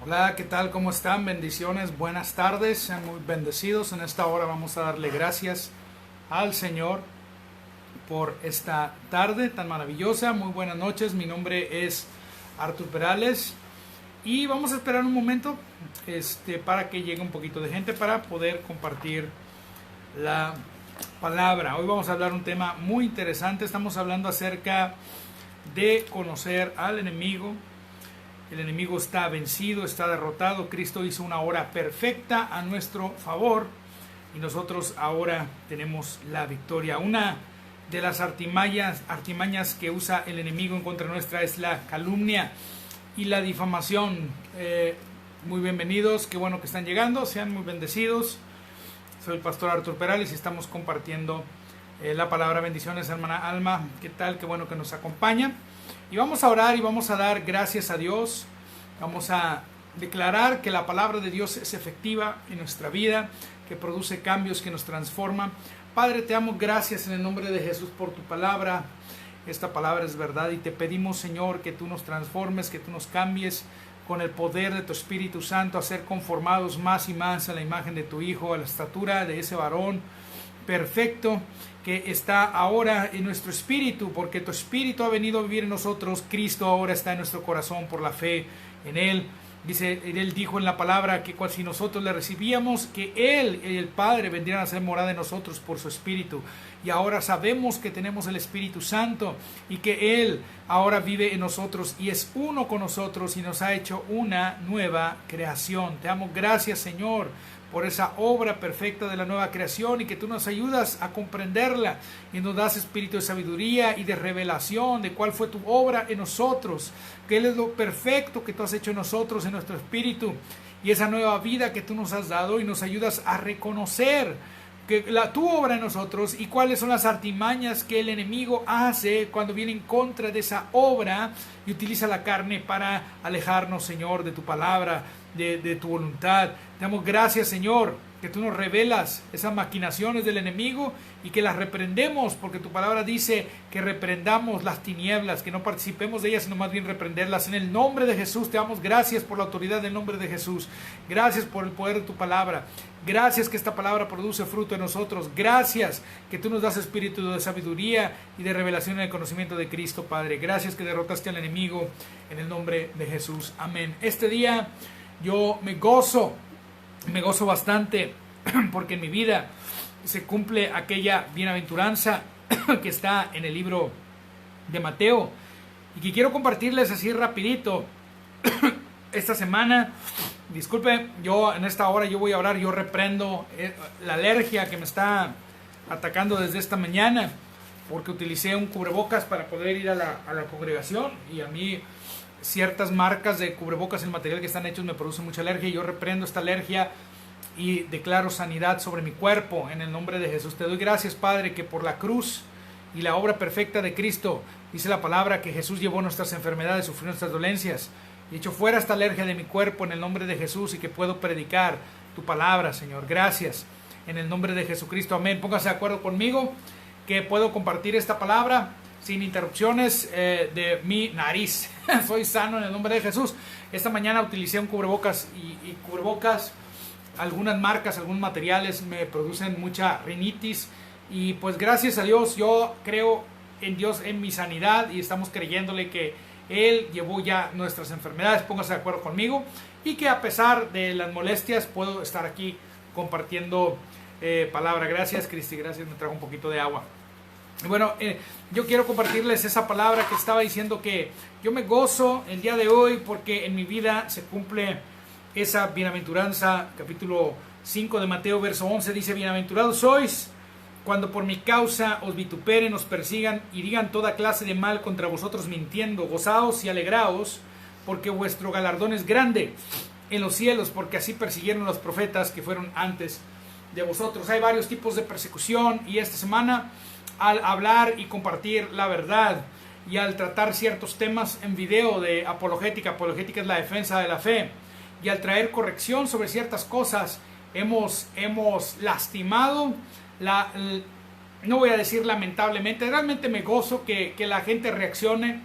Hola, ¿qué tal? ¿Cómo están? Bendiciones, buenas tardes, sean muy bendecidos. En esta hora vamos a darle gracias al Señor por esta tarde tan maravillosa. Muy buenas noches, mi nombre es Artur Perales y vamos a esperar un momento para que llegue un poquito de gente para poder compartir la palabra. Hoy vamos a hablar un tema muy interesante. Estamos hablando acerca de conocer al enemigo. El enemigo está vencido, está derrotado. Cristo hizo una obra perfecta a nuestro favor y nosotros ahora tenemos la victoria. Una de las artimañas que usa el enemigo en contra nuestra es la calumnia y la difamación. Muy bienvenidos, qué bueno que están llegando, sean muy bendecidos. Soy el pastor Artur Perales y estamos compartiendo la palabra. Bendiciones, hermana Alma, qué tal, qué bueno que nos acompaña. Y vamos a orar y vamos a dar gracias a Dios. Vamos a declarar que la palabra de Dios es efectiva en nuestra vida, que produce cambios, que nos transforma. Padre, te damos gracias en el nombre de Jesús por tu palabra. Esta palabra es verdad y te pedimos, Señor, que tú nos transformes, que tú nos cambies con el poder de tu Espíritu Santo a ser conformados más y más a la imagen de tu Hijo, a la estatura de ese varón perfecto que está ahora en nuestro espíritu, porque tu espíritu ha venido a vivir en nosotros. Cristo ahora está en nuestro corazón por la fe en Él. Dice, Él dijo en la palabra que si nosotros le recibíamos, que Él y el Padre vendrían a ser morada en nosotros por su Espíritu. Y ahora sabemos que tenemos el Espíritu Santo y que Él ahora vive en nosotros y es uno con nosotros y nos ha hecho una nueva creación. Te damos gracias, Señor, por esa obra perfecta de la nueva creación y que tú nos ayudas a comprenderla y nos das espíritu de sabiduría y de revelación de cuál fue tu obra en nosotros, que Él es lo perfecto que tú has hecho en nosotros, en nuestro espíritu y esa nueva vida que tú nos has dado, y nos ayudas a reconocer que tu obra en nosotros y cuáles son las artimañas que el enemigo hace cuando viene en contra de esa obra y utiliza la carne para alejarnos, Señor, de tu palabra, de tu voluntad. Te damos gracias, Señor, que tú nos revelas esas maquinaciones del enemigo y que las reprendemos, porque tu palabra dice que reprendamos las tinieblas, que no participemos de ellas, sino más bien reprenderlas. En el nombre de Jesús te damos gracias por la autoridad del nombre de Jesús. Gracias por el poder de tu palabra. Gracias que esta palabra produce fruto en nosotros. Gracias que tú nos das espíritu de sabiduría y de revelación en el conocimiento de Cristo, Padre. Gracias que derrotaste al enemigo en el nombre de Jesús. Amén. Este día yo me gozo bastante porque en mi vida se cumple aquella bienaventuranza que está en el libro de Mateo y que quiero compartirles así rapidito. Esta semana, disculpe, yo en esta hora yo voy a orar, yo reprendo la alergia que me está atacando desde esta mañana, porque utilicé un cubrebocas para poder ir a la congregación, y a mí ciertas marcas de cubrebocas, el material que están hechos, me produce mucha alergia, y yo reprendo esta alergia y declaro sanidad sobre mi cuerpo en el nombre de Jesús. Te doy gracias, Padre, que por la cruz y la obra perfecta de Cristo, dice la palabra que Jesús llevó nuestras enfermedades, sufrió nuestras dolencias y echó fuera esta alergia de mi cuerpo en el nombre de Jesús, y que puedo predicar tu palabra, Señor. Gracias en el nombre de Jesucristo. Amén. Póngase de acuerdo conmigo que puedo compartir esta palabra sin interrupciones de mi nariz. Soy sano en el nombre de Jesús. Esta mañana utilicé un cubrebocas y cubrebocas, algunas marcas, algunos materiales me producen mucha rinitis, y pues gracias a Dios, yo creo en Dios, en mi sanidad, y estamos creyéndole que Él llevó ya nuestras enfermedades. Póngase de acuerdo conmigo, y que a pesar de las molestias puedo estar aquí compartiendo palabra. Gracias, Cristi, gracias, me trajo un poquito de agua. Bueno, yo quiero compartirles esa palabra que estaba diciendo, que yo me gozo el día de hoy porque en mi vida se cumple esa bienaventuranza. Capítulo 5 de Mateo, verso 11 dice: bienaventurados sois cuando por mi causa os vituperen, os persigan y digan toda clase de mal contra vosotros mintiendo. Gozaos y alegraos, porque vuestro galardón es grande en los cielos, porque así persiguieron los profetas que fueron antes de vosotros. Hay varios tipos de persecución, y esta semana, al hablar y compartir la verdad y al tratar ciertos temas en video de apologética es la defensa de la fe, y al traer corrección sobre ciertas cosas, hemos lastimado no voy a decir lamentablemente, realmente me gozo que la gente reaccione,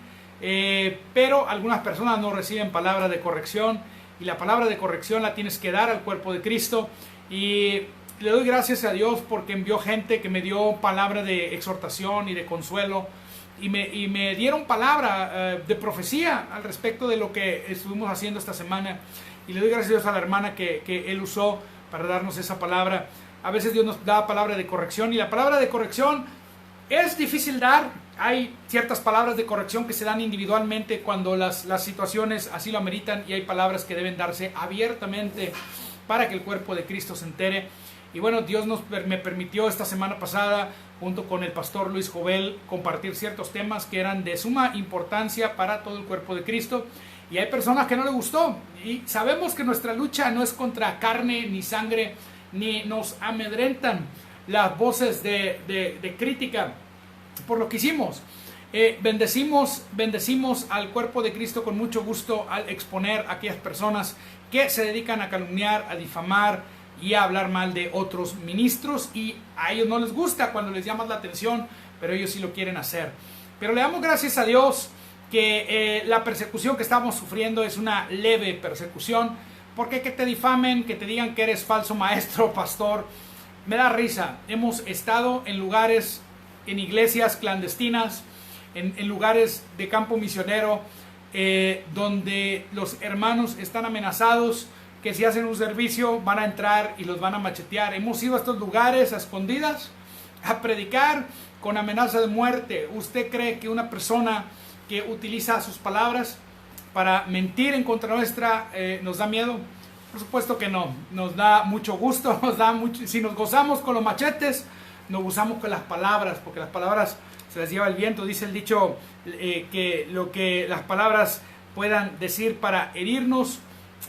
pero algunas personas no reciben palabras de corrección y la palabra de corrección la tienes que dar al cuerpo de Cristo. Y le doy gracias a Dios porque envió gente que me dio palabra de exhortación y de consuelo, y me dieron palabra de profecía al respecto de lo que estuvimos haciendo esta semana. Y le doy gracias a Dios a la hermana que Él usó para darnos esa palabra. A veces Dios nos da palabra de corrección, y la palabra de corrección es difícil dar. Hay ciertas palabras de corrección que se dan individualmente cuando las situaciones así lo ameritan, y hay palabras que deben darse abiertamente para que el cuerpo de Cristo se entere. Y bueno, Dios me permitió esta semana pasada, junto con el pastor Luis Jovel, compartir ciertos temas que eran de suma importancia para todo el cuerpo de Cristo. Y hay personas que no les gustó, y sabemos que nuestra lucha no es contra carne ni sangre, ni nos amedrentan las voces de crítica por lo que hicimos. Bendecimos al cuerpo de Cristo con mucho gusto al exponer a aquellas personas que se dedican a calumniar, a difamar y a hablar mal de otros ministros, y a ellos no les gusta cuando les llamas la atención, pero ellos sí lo quieren hacer. Pero le damos gracias a Dios que la persecución que estamos sufriendo es una leve persecución, porque que te difamen, que te digan que eres falso maestro, pastor, me da risa. Hemos estado en lugares, en iglesias clandestinas, en lugares de campo misionero, donde los hermanos están amenazados, que si hacen un servicio van a entrar y los van a machetear. Hemos ido a estos lugares a escondidas a predicar con amenaza de muerte. ¿Usted cree que una persona que utiliza sus palabras para mentir en contra nuestra nos da miedo? Por supuesto que no. Nos da mucho gusto, si nos gozamos con los machetes, nos gozamos con las palabras, porque las palabras se las lleva el viento. Dice el dicho que lo que las palabras puedan decir para herirnos.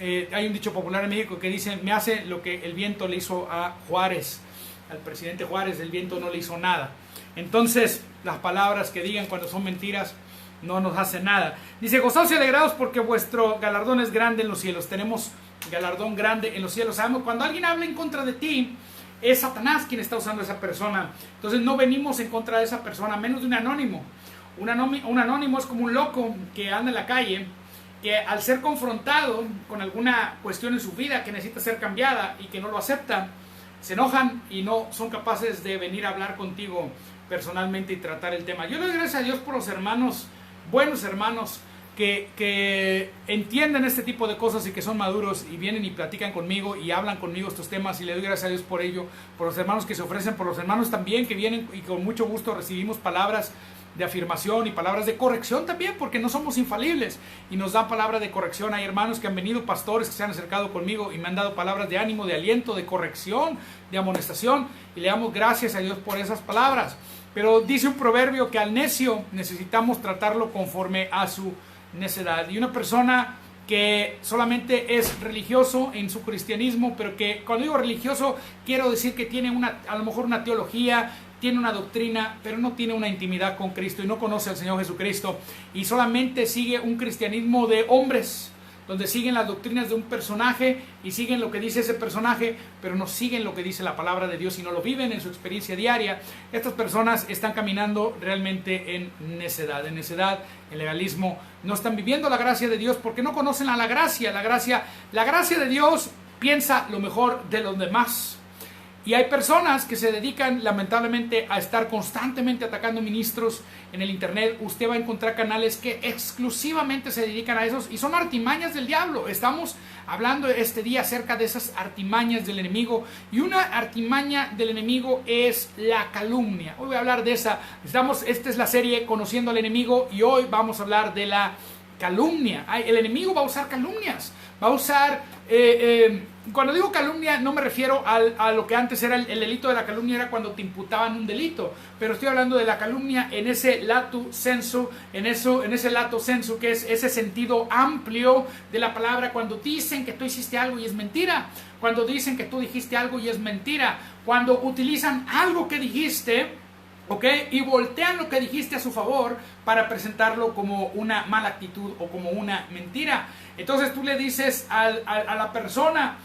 Hay un dicho popular en México que dice: me hace lo que el viento le hizo a Juárez, al presidente Juárez. El viento no le hizo nada. Entonces las palabras que digan cuando son mentiras no nos hacen nada. Dice: gozaos y alegraos porque vuestro galardón es grande en los cielos. Tenemos galardón grande en los cielos. Sabemos cuando alguien habla en contra de ti, es Satanás quien está usando a esa persona. Entonces no venimos en contra de esa persona, menos de un anónimo. Un anónimo es como un loco que anda en la calle, que al ser confrontado con alguna cuestión en su vida que necesita ser cambiada y que no lo acepta, se enojan y no son capaces de venir a hablar contigo personalmente y tratar el tema. Yo le doy gracias a Dios por los hermanos, buenos hermanos, que entienden este tipo de cosas y que son maduros y vienen y platican conmigo y hablan conmigo estos temas, y le doy gracias a Dios por ello, por los hermanos que se ofrecen, por los hermanos también que vienen y con mucho gusto recibimos palabras de afirmación y palabras de corrección también, porque no somos infalibles y nos dan palabra de corrección. Hay hermanos que han venido, pastores que se han acercado conmigo y me han dado palabras de ánimo, de aliento, de corrección, de amonestación, y le damos gracias a Dios por esas palabras. Pero dice un proverbio que al necio necesitamos tratarlo conforme a su necedad. Y una persona que solamente es religioso en su cristianismo, pero que cuando digo religioso quiero decir que tiene a lo mejor una teología, tiene una doctrina, pero no tiene una intimidad con Cristo y no conoce al Señor Jesucristo, y solamente sigue un cristianismo de hombres, donde siguen las doctrinas de un personaje y siguen lo que dice ese personaje, pero no siguen lo que dice la palabra de Dios y no lo viven en su experiencia diaria. Estas personas están caminando realmente en necedad, en legalismo. No están viviendo la gracia de Dios porque no conocen a la gracia. La gracia de Dios piensa lo mejor de los demás. Y hay personas que se dedican lamentablemente a estar constantemente atacando ministros en el internet. Usted va a encontrar canales que exclusivamente se dedican a esos y son artimañas del diablo. Estamos hablando este día acerca de esas artimañas del enemigo, y una artimaña del enemigo es la calumnia. Hoy voy a hablar de esa. Esta es la serie Conociendo al Enemigo, y hoy vamos a hablar de la calumnia. El enemigo va a usar calumnias, va a usar cuando digo calumnia no me refiero a lo que antes era el delito de la calumnia, era cuando te imputaban un delito, pero estoy hablando de la calumnia en ese lato sensu, en ese lato sensu, que es ese sentido amplio de la palabra, cuando dicen que tú hiciste algo y es mentira, cuando dicen que tú dijiste algo y es mentira, cuando utilizan algo que dijiste, ¿ok?, y voltean lo que dijiste a su favor para presentarlo como una mala actitud o como una mentira. Entonces tú le dices a la persona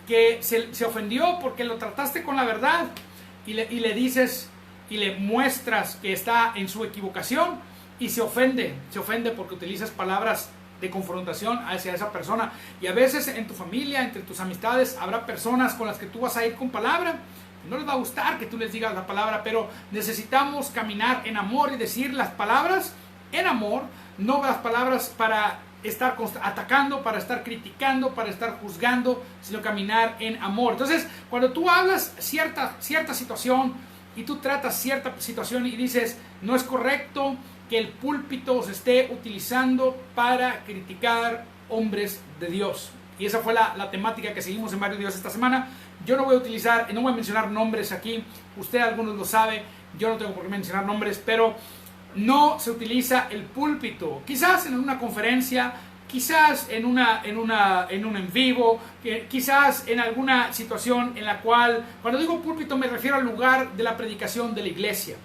que se ofendió porque lo trataste con la verdad, y le dices y le muestras que está en su equivocación, y se ofende porque utilizas palabras de confrontación hacia esa persona. Y a veces en tu familia, entre tus amistades, habrá personas con las que tú vas a ir con palabra. No les va a gustar que tú les digas la palabra, pero necesitamos caminar en amor y decir las palabras en amor, no las palabras para estar atacando, para estar criticando, para estar juzgando, sino caminar en amor. Entonces, cuando tú hablas cierta situación y tú tratas cierta situación y dices, no es correcto que el púlpito se esté utilizando para criticar hombres de Dios. Y esa fue la temática que seguimos en varios días esta semana. Yo no voy a mencionar nombres aquí. Usted algunos lo sabe, yo no tengo por qué mencionar nombres, pero no se utiliza el púlpito. Quizás en una conferencia, quizás en un en vivo, quizás en alguna situación en la cual, cuando digo púlpito me refiero al lugar de la predicación de la iglesia.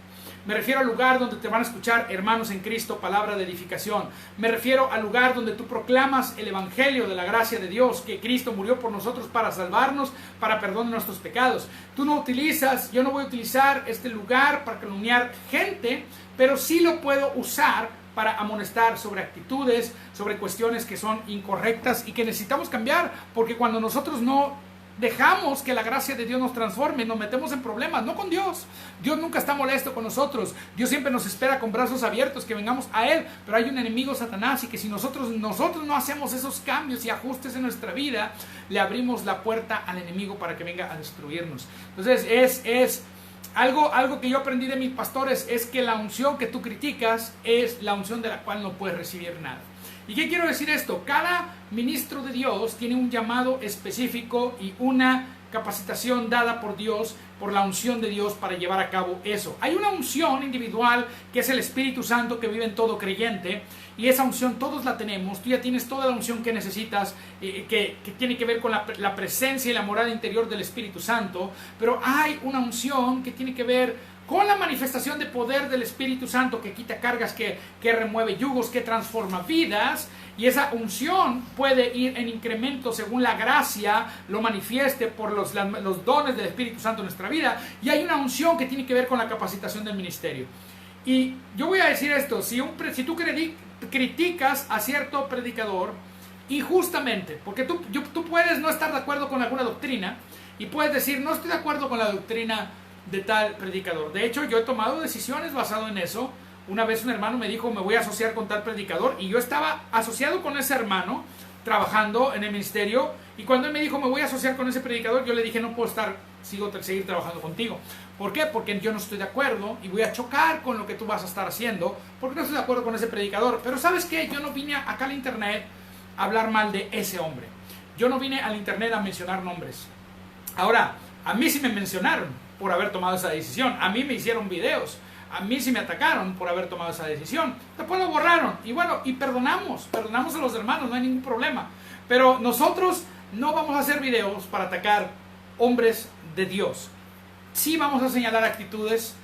Me refiero al lugar donde te van a escuchar hermanos en Cristo, palabra de edificación. Me refiero al lugar donde tú proclamas el evangelio de la gracia de Dios, que Cristo murió por nosotros para salvarnos, para perdón de nuestros pecados. Yo no voy a utilizar este lugar para calumniar gente, pero sí lo puedo usar para amonestar sobre actitudes, sobre cuestiones que son incorrectas y que necesitamos cambiar, porque cuando nosotros no dejamos que la gracia de Dios nos transforme, nos metemos en problemas, no con Dios. Dios nunca está molesto con nosotros. Dios siempre nos espera con brazos abiertos, que vengamos a Él. Pero hay un enemigo, Satanás, y que si nosotros no hacemos esos cambios y ajustes en nuestra vida, le abrimos la puerta al enemigo para que venga a destruirnos. Entonces es algo que yo aprendí de mis pastores, es que la unción que tú criticas es la unción de la cual no puedes recibir nada. ¿Y qué quiero decir esto? Cada ministro de Dios tiene un llamado específico y una capacitación dada por Dios, por la unción de Dios para llevar a cabo eso. Hay una unción individual que es el Espíritu Santo que vive en todo creyente, y esa unción todos la tenemos. Tú ya tienes toda la unción que necesitas, que tiene que ver con la presencia y la morada interior del Espíritu Santo, pero hay una unción que tiene que ver con la manifestación de poder del Espíritu Santo, que quita cargas, que remueve yugos, que transforma vidas. Y esa unción puede ir en incremento según la gracia lo manifieste por los dones del Espíritu Santo en nuestra vida. Y hay una unción que tiene que ver con la capacitación del ministerio. Y yo voy a decir esto, si tú criticas a cierto predicador injustamente, porque tú puedes no estar de acuerdo con alguna doctrina, y puedes decir, no estoy de acuerdo con la doctrina de tal predicador. De hecho, yo he tomado decisiones basado en eso. Una vez un hermano me dijo, me voy a asociar con tal predicador, y yo estaba asociado con ese hermano, trabajando en el ministerio, y cuando él me dijo, me voy a asociar con ese predicador, yo le dije, no puedo seguir trabajando contigo. ¿Por qué? Porque yo no estoy de acuerdo y voy a chocar con lo que tú vas a estar haciendo, porque no estoy de acuerdo con ese predicador. Pero ¿sabes qué? Yo no vine acá al internet a hablar mal de ese hombre. Yo no vine al internet a mencionar nombres. Ahora, a mí sí me mencionaron por haber tomado esa decisión. A mí me hicieron videos. A mí sí me atacaron por haber tomado esa decisión. Después lo borraron. Y bueno, y perdonamos a los hermanos, no hay ningún problema. Pero nosotros no vamos a hacer videos para atacar hombres de Dios. Sí vamos a señalar actitudes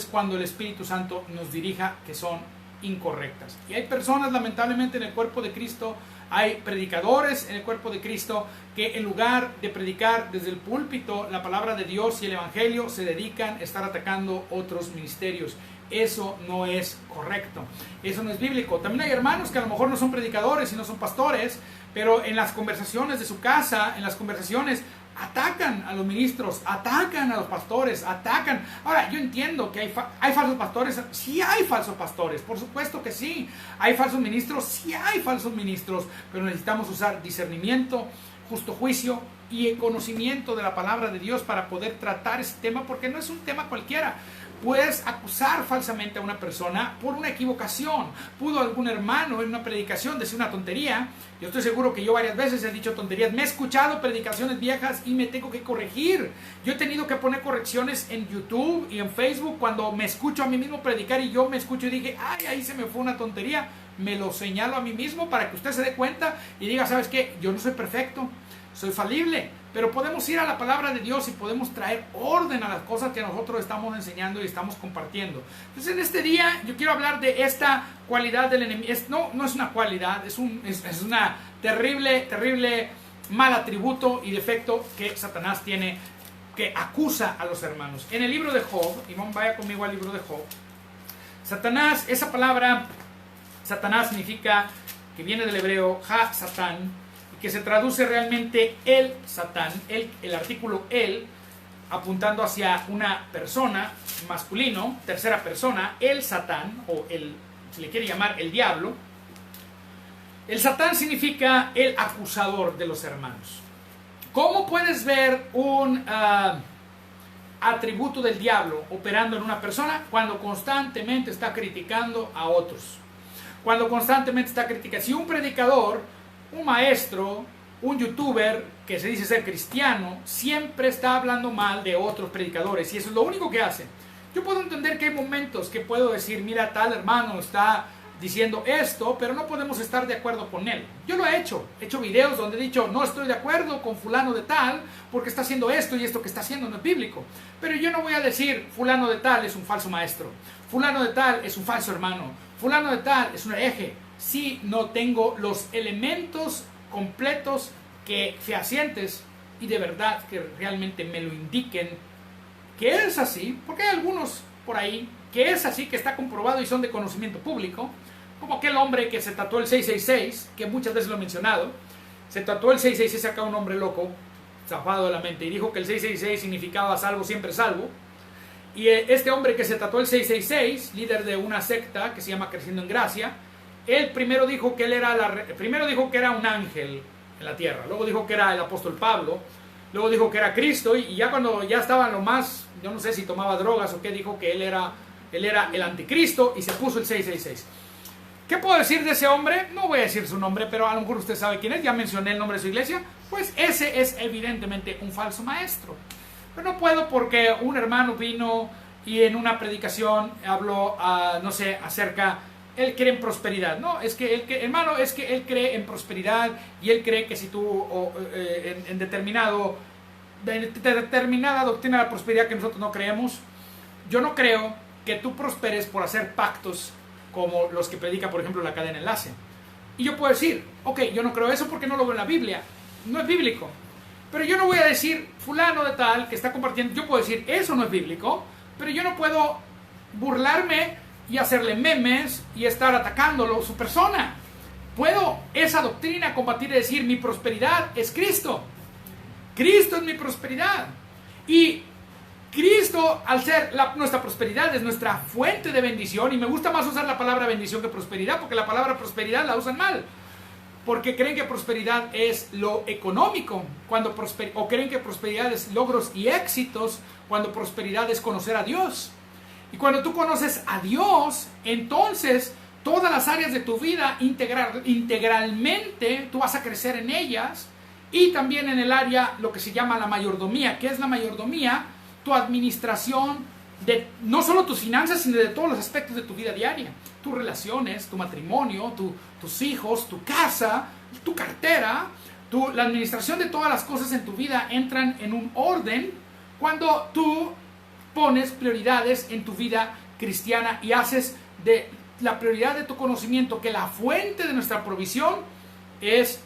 cuando el Espíritu Santo nos dirija que son incorrectas. Y hay personas, lamentablemente, en el cuerpo de Cristo, hay predicadores en el cuerpo de Cristo que en lugar de predicar desde el púlpito la palabra de Dios y el Evangelio, se dedican a estar atacando otros ministerios. Eso no es correcto, eso no es bíblico. También hay hermanos que a lo mejor no son predicadores y no son pastores, pero en las conversaciones de su casa, en las conversaciones, atacan a los ministros, atacan a los pastores, atacan. Ahora, yo entiendo que hay falsos pastores, sí hay falsos pastores, por supuesto que sí. Hay falsos ministros, sí hay falsos ministros, pero necesitamos usar discernimiento, justo juicio y el conocimiento de la palabra de Dios para poder tratar ese tema, porque no es un tema cualquiera. Puedes acusar falsamente a una persona por una equivocación. Pudo algún hermano en una predicación decir una tontería. Yo estoy seguro que yo varias veces he dicho tonterías. Me he escuchado predicaciones viejas y me tengo que corregir. Yo he tenido que poner correcciones en YouTube y en Facebook cuando me escucho a mí mismo predicar y yo me escucho y dije, ay, ahí se me fue una tontería. Me lo señalo a mí mismo para que usted se dé cuenta y diga, ¿sabes qué? Yo no soy perfecto, soy falible, pero podemos ir a la palabra de Dios y podemos traer orden a las cosas que nosotros estamos enseñando y estamos compartiendo. Entonces en este día yo quiero hablar de esta cualidad del enemigo. No es una cualidad, es una terrible mal atributo y defecto que Satanás tiene, que acusa a los hermanos. En el libro de Job, y vaya conmigo al libro de Job, Satanás Satanás significa, que viene del hebreo ha-satán, y que se traduce realmente el Satán, el artículo el, apuntando hacia una persona, masculino, tercera persona, el Satán, o se le quiere llamar el diablo. El Satán significa el acusador de los hermanos. ¿Cómo puedes ver un atributo del diablo operando en una persona? Cuando constantemente está criticando a otros. Cuando constantemente está criticando. Si un predicador, un maestro, un youtuber que se dice ser cristiano, siempre está hablando mal de otros predicadores, y eso es lo único que hace. Yo puedo entender que hay momentos que puedo decir, mira, tal hermano está diciendo esto, pero no podemos estar de acuerdo con él. Yo lo he hecho videos donde he dicho, no estoy de acuerdo con fulano de tal, porque está haciendo esto y esto que está haciendo no es bíblico. Pero yo no voy a decir, fulano de tal es un falso maestro, fulano de tal es un falso hermano, fulano de tal es un hereje, si no tengo los elementos completos, que fehacientes y de verdad que realmente me lo indiquen que es así, porque hay algunos por ahí que es así, que está comprobado y son de conocimiento público, como aquel hombre que se tatuó el 666, que muchas veces lo he mencionado. Se tatuó el 666 acá, un hombre loco, zafado de la mente, y dijo que el 666 significaba salvo, siempre salvo. Y este hombre que se tatuó el 666, líder de una secta que se llama Creciendo en Gracia, él primero dijo que era un ángel en la tierra, luego dijo que era el apóstol Pablo, luego dijo que era Cristo, y ya cuando ya estaba lo más, yo no sé si tomaba drogas o qué, dijo que él era el anticristo, y se puso el 666. ¿Qué puedo decir de ese hombre? No voy a decir su nombre, pero a lo mejor usted sabe quién es, ya mencioné el nombre de su iglesia. Pues ese es evidentemente un falso maestro. Pero no puedo, porque un hermano vino y en una predicación habló, no sé, acerca, él cree en prosperidad. No, es que hermano, es que él cree en prosperidad, y él cree que si tú en determinada doctrina de la prosperidad que nosotros no creemos, yo no creo que tú prosperes por hacer pactos como los que predica, por ejemplo, la cadena Enlace. Y yo puedo decir, ok, yo no creo eso porque no lo veo en la Biblia, no es bíblico. Pero yo no voy a decir, fulano de tal que está compartiendo, yo puedo decir, eso no es bíblico, pero yo no puedo burlarme y hacerle memes y estar atacándolo, su persona. Puedo esa doctrina combatir y decir, mi prosperidad es Cristo. Cristo es mi prosperidad. Y Cristo, al ser nuestra prosperidad, es nuestra fuente de bendición. Y me gusta más usar la palabra bendición que prosperidad, porque la palabra prosperidad la usan mal, porque creen que prosperidad es lo económico, o creen que prosperidad es logros y éxitos, cuando prosperidad es conocer a Dios. Y cuando tú conoces a Dios, entonces todas las áreas de tu vida integralmente tú vas a crecer en ellas, y también en el área, lo que se llama la mayordomía. ¿Qué es la mayordomía? Tu administración de no solo tus finanzas, sino de todos los aspectos de tu vida diaria. Tus relaciones, tu matrimonio, tus hijos, tu casa, tu cartera, la administración de todas las cosas en tu vida entran en un orden cuando tú pones prioridades en tu vida cristiana y haces de la prioridad de tu conocimiento que la fuente de nuestra provisión es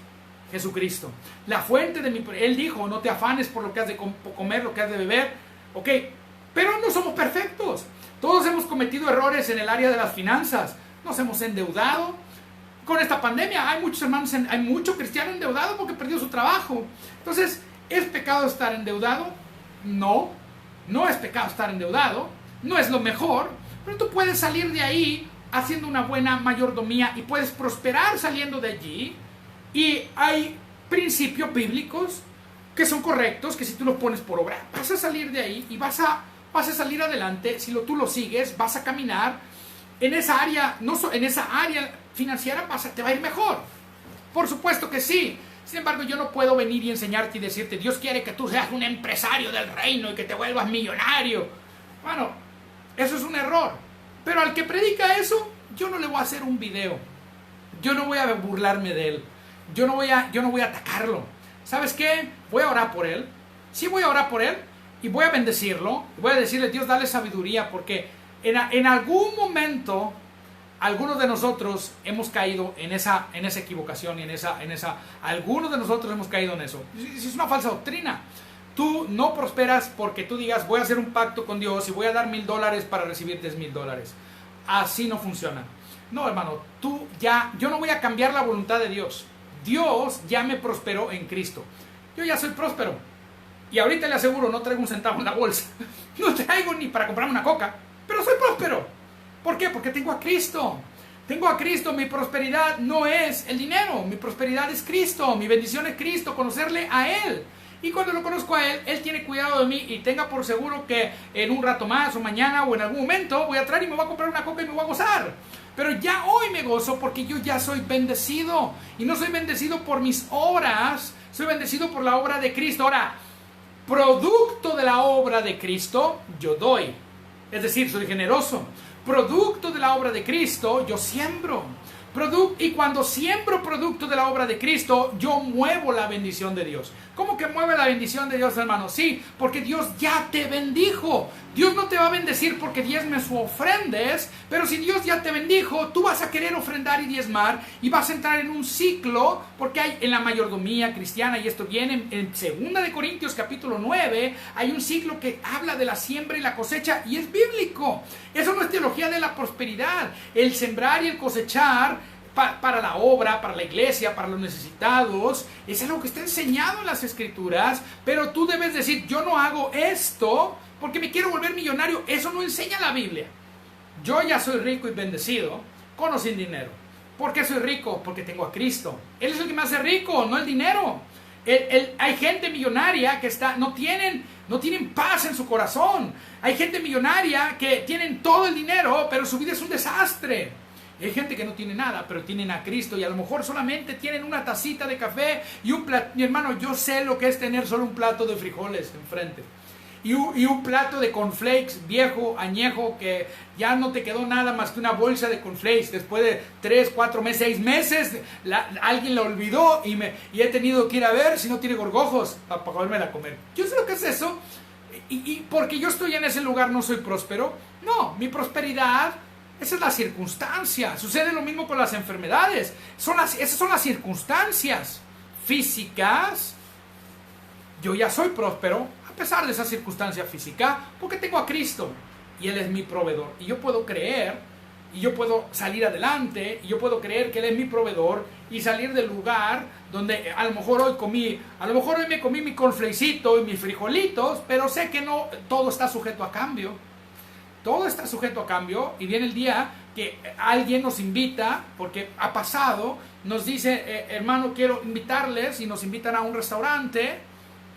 Jesucristo. La fuente de Él dijo, no te afanes por lo que has de comer, lo que has de beber. Ok, pero no somos perfectos. Todos hemos cometido errores en el área de las finanzas. Nos hemos endeudado. Con esta pandemia hay muchos hermanos, hay mucho cristiano endeudado porque perdió su trabajo. Entonces, ¿es pecado estar endeudado? No, no es pecado estar endeudado. No es lo mejor, pero tú puedes salir de ahí haciendo una buena mayordomía y puedes prosperar saliendo de allí. Y hay principios bíblicos que son correctos, que si tú los pones por obra, vas a salir de ahí y vas a salir adelante. Si tú lo sigues, vas a caminar en esa área, en esa área financiera, te va a ir mejor. Por supuesto que sí. Sin embargo, yo no puedo venir y enseñarte y decirte, Dios quiere que tú seas un empresario del reino y que te vuelvas millonario. Bueno, eso es un error. Pero al que predica eso, yo no le voy a hacer un video. Yo no voy a burlarme de él. Yo no voy a atacarlo. ¿Sabes qué? Voy a orar por él. Sí, voy a orar por él y voy a bendecirlo. Voy a decirle, Dios, dale sabiduría, porque en algún momento algunos de nosotros hemos caído en esa equivocación, y algunos de nosotros hemos caído en eso. Es una falsa doctrina. Tú no prosperas porque tú digas, voy a hacer un pacto con Dios y voy a dar $1,000 para recibir $10,000. Así no funciona. No, hermano, yo no voy a cambiar la voluntad de Dios. Dios ya me prosperó en Cristo. Yo ya soy próspero. Y ahorita le aseguro, no traigo un centavo en la bolsa. No traigo ni para comprarme una coca. Pero soy próspero. ¿Por qué? Porque tengo a Cristo. Tengo a Cristo. Mi prosperidad no es el dinero. Mi prosperidad es Cristo. Mi bendición es Cristo. Conocerle a Él. Y cuando lo conozco a Él, Él tiene cuidado de mí y tenga por seguro que en un rato más o mañana o en algún momento voy a traer y me voy a comprar una coca y me voy a gozar. Pero ya hoy me gozo porque yo ya soy bendecido. Y no soy bendecido por mis obras, soy bendecido por la obra de Cristo. Ahora, producto de la obra de Cristo, yo doy. Es decir, soy generoso. Producto de la obra de Cristo, yo siembro. Y cuando siembro producto de la obra de Cristo, yo muevo la bendición de Dios. ¿Cómo que mueve la bendición de Dios, hermano? Sí, porque Dios ya te bendijo. Dios no te va a bendecir porque diezmes o ofrendes, pero si Dios ya te bendijo, tú vas a querer ofrendar y diezmar y vas a entrar en un ciclo, porque hay en la mayordomía cristiana, y esto viene en 2 de Corintios capítulo 9, hay un ciclo que habla de la siembra y la cosecha y es bíblico. Eso no es teología de la prosperidad. El sembrar y el cosechar para la obra, para la iglesia, para los necesitados, es algo que está enseñado en las Escrituras, pero tú debes decir, yo no hago esto porque me quiero volver millonario. Eso no enseña la Biblia. Yo ya soy rico y bendecido, con o sin dinero. ¿Por qué soy rico? Porque tengo a Cristo. Él es el que me hace rico, no el dinero. Hay gente millonaria que no tienen paz en su corazón. Hay gente millonaria que tienen todo el dinero, pero su vida es un desastre. Hay gente que no tiene nada, pero tienen a Cristo y a lo mejor solamente tienen una tacita de café y un plato. Mi hermano, yo sé lo que es tener solo un plato de frijoles enfrente. Y un plato de cornflakes viejo, añejo, que ya no te quedó nada más que una bolsa de cornflakes. Después de 3, 4 meses, 6 meses, alguien la olvidó y he tenido que ir a ver si no tiene gorgojos para podérmela comer. Yo sé lo que es eso. Y porque yo estoy en ese lugar no soy próspero. No, mi prosperidad, esa es la circunstancia. Sucede lo mismo con las enfermedades. Esas son las circunstancias físicas. Yo ya soy próspero a pesar de esa circunstancia física porque tengo a Cristo y Él es mi proveedor. Y yo puedo creer y yo puedo salir adelante y yo puedo creer que Él es mi proveedor y salir del lugar donde a lo mejor hoy me comí mi cornflakecito y mis frijolitos, pero sé que no todo está sujeto a cambio. Todo está sujeto a cambio y viene el día que alguien nos invita, porque ha pasado, nos dice, hermano, quiero invitarles, y nos invitan a un restaurante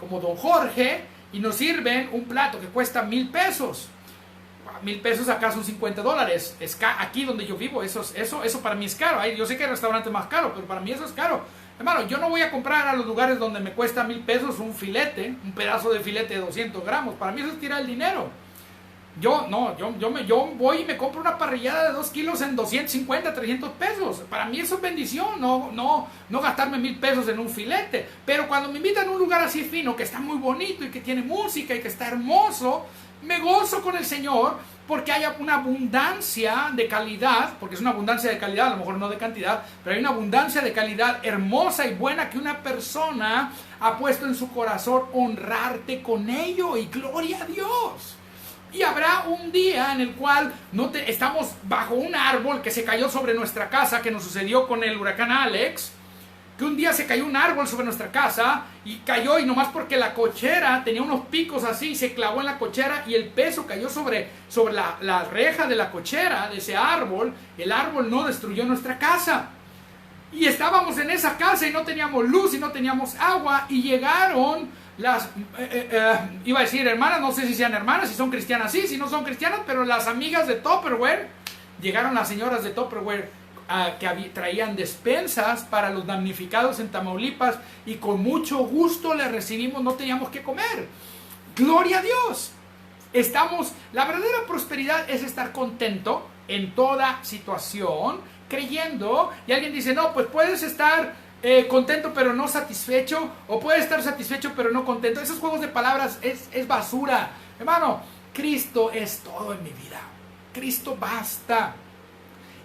como Don Jorge y nos sirven un plato que cuesta 1,000 pesos. 1,000 pesos acá son $50. Aquí donde yo vivo, eso para mí es caro. Yo sé que hay restaurantes más caros, pero para mí eso es caro. Hermano, yo no voy a comprar a los lugares donde me cuesta 1,000 pesos un pedazo de filete de 200 gramos. Para mí eso es tirar el dinero. Yo voy y me compro una parrillada de 2 kilos en 250, 300 pesos. Para mí eso es bendición, no gastarme 1,000 pesos en un filete. Pero cuando me invitan a un lugar así fino, que está muy bonito y que tiene música y que está hermoso, me gozo con el Señor porque hay una abundancia de calidad, porque es una abundancia de calidad, a lo mejor no de cantidad, pero hay una abundancia de calidad hermosa y buena que una persona ha puesto en su corazón honrarte con ello, y gloria a Dios. Y habrá un día en el cual estamos bajo un árbol que se cayó sobre nuestra casa, que nos sucedió con el huracán Alex, que un día se cayó un árbol sobre nuestra casa y cayó, y nomás porque la cochera tenía unos picos así, se clavó en la cochera y el peso cayó sobre la reja de la cochera de ese árbol. El árbol no destruyó nuestra casa. Y estábamos en esa casa y no teníamos luz y no teníamos agua, y llegaron iba a decir hermanas, no sé si sean hermanas, si son cristianas, sí, si no son cristianas, pero las amigas de Tupperware, llegaron las señoras de Tupperware que traían despensas para los damnificados en Tamaulipas, y con mucho gusto les recibimos, no teníamos que comer. Gloria a Dios. La verdadera prosperidad es estar contento en toda situación, creyendo. Y alguien dice, no, pues puedes estar contento pero no satisfecho, o puede estar satisfecho pero no contento. Esos juegos de palabras es basura. Hermano, Cristo es todo en mi vida. Cristo basta.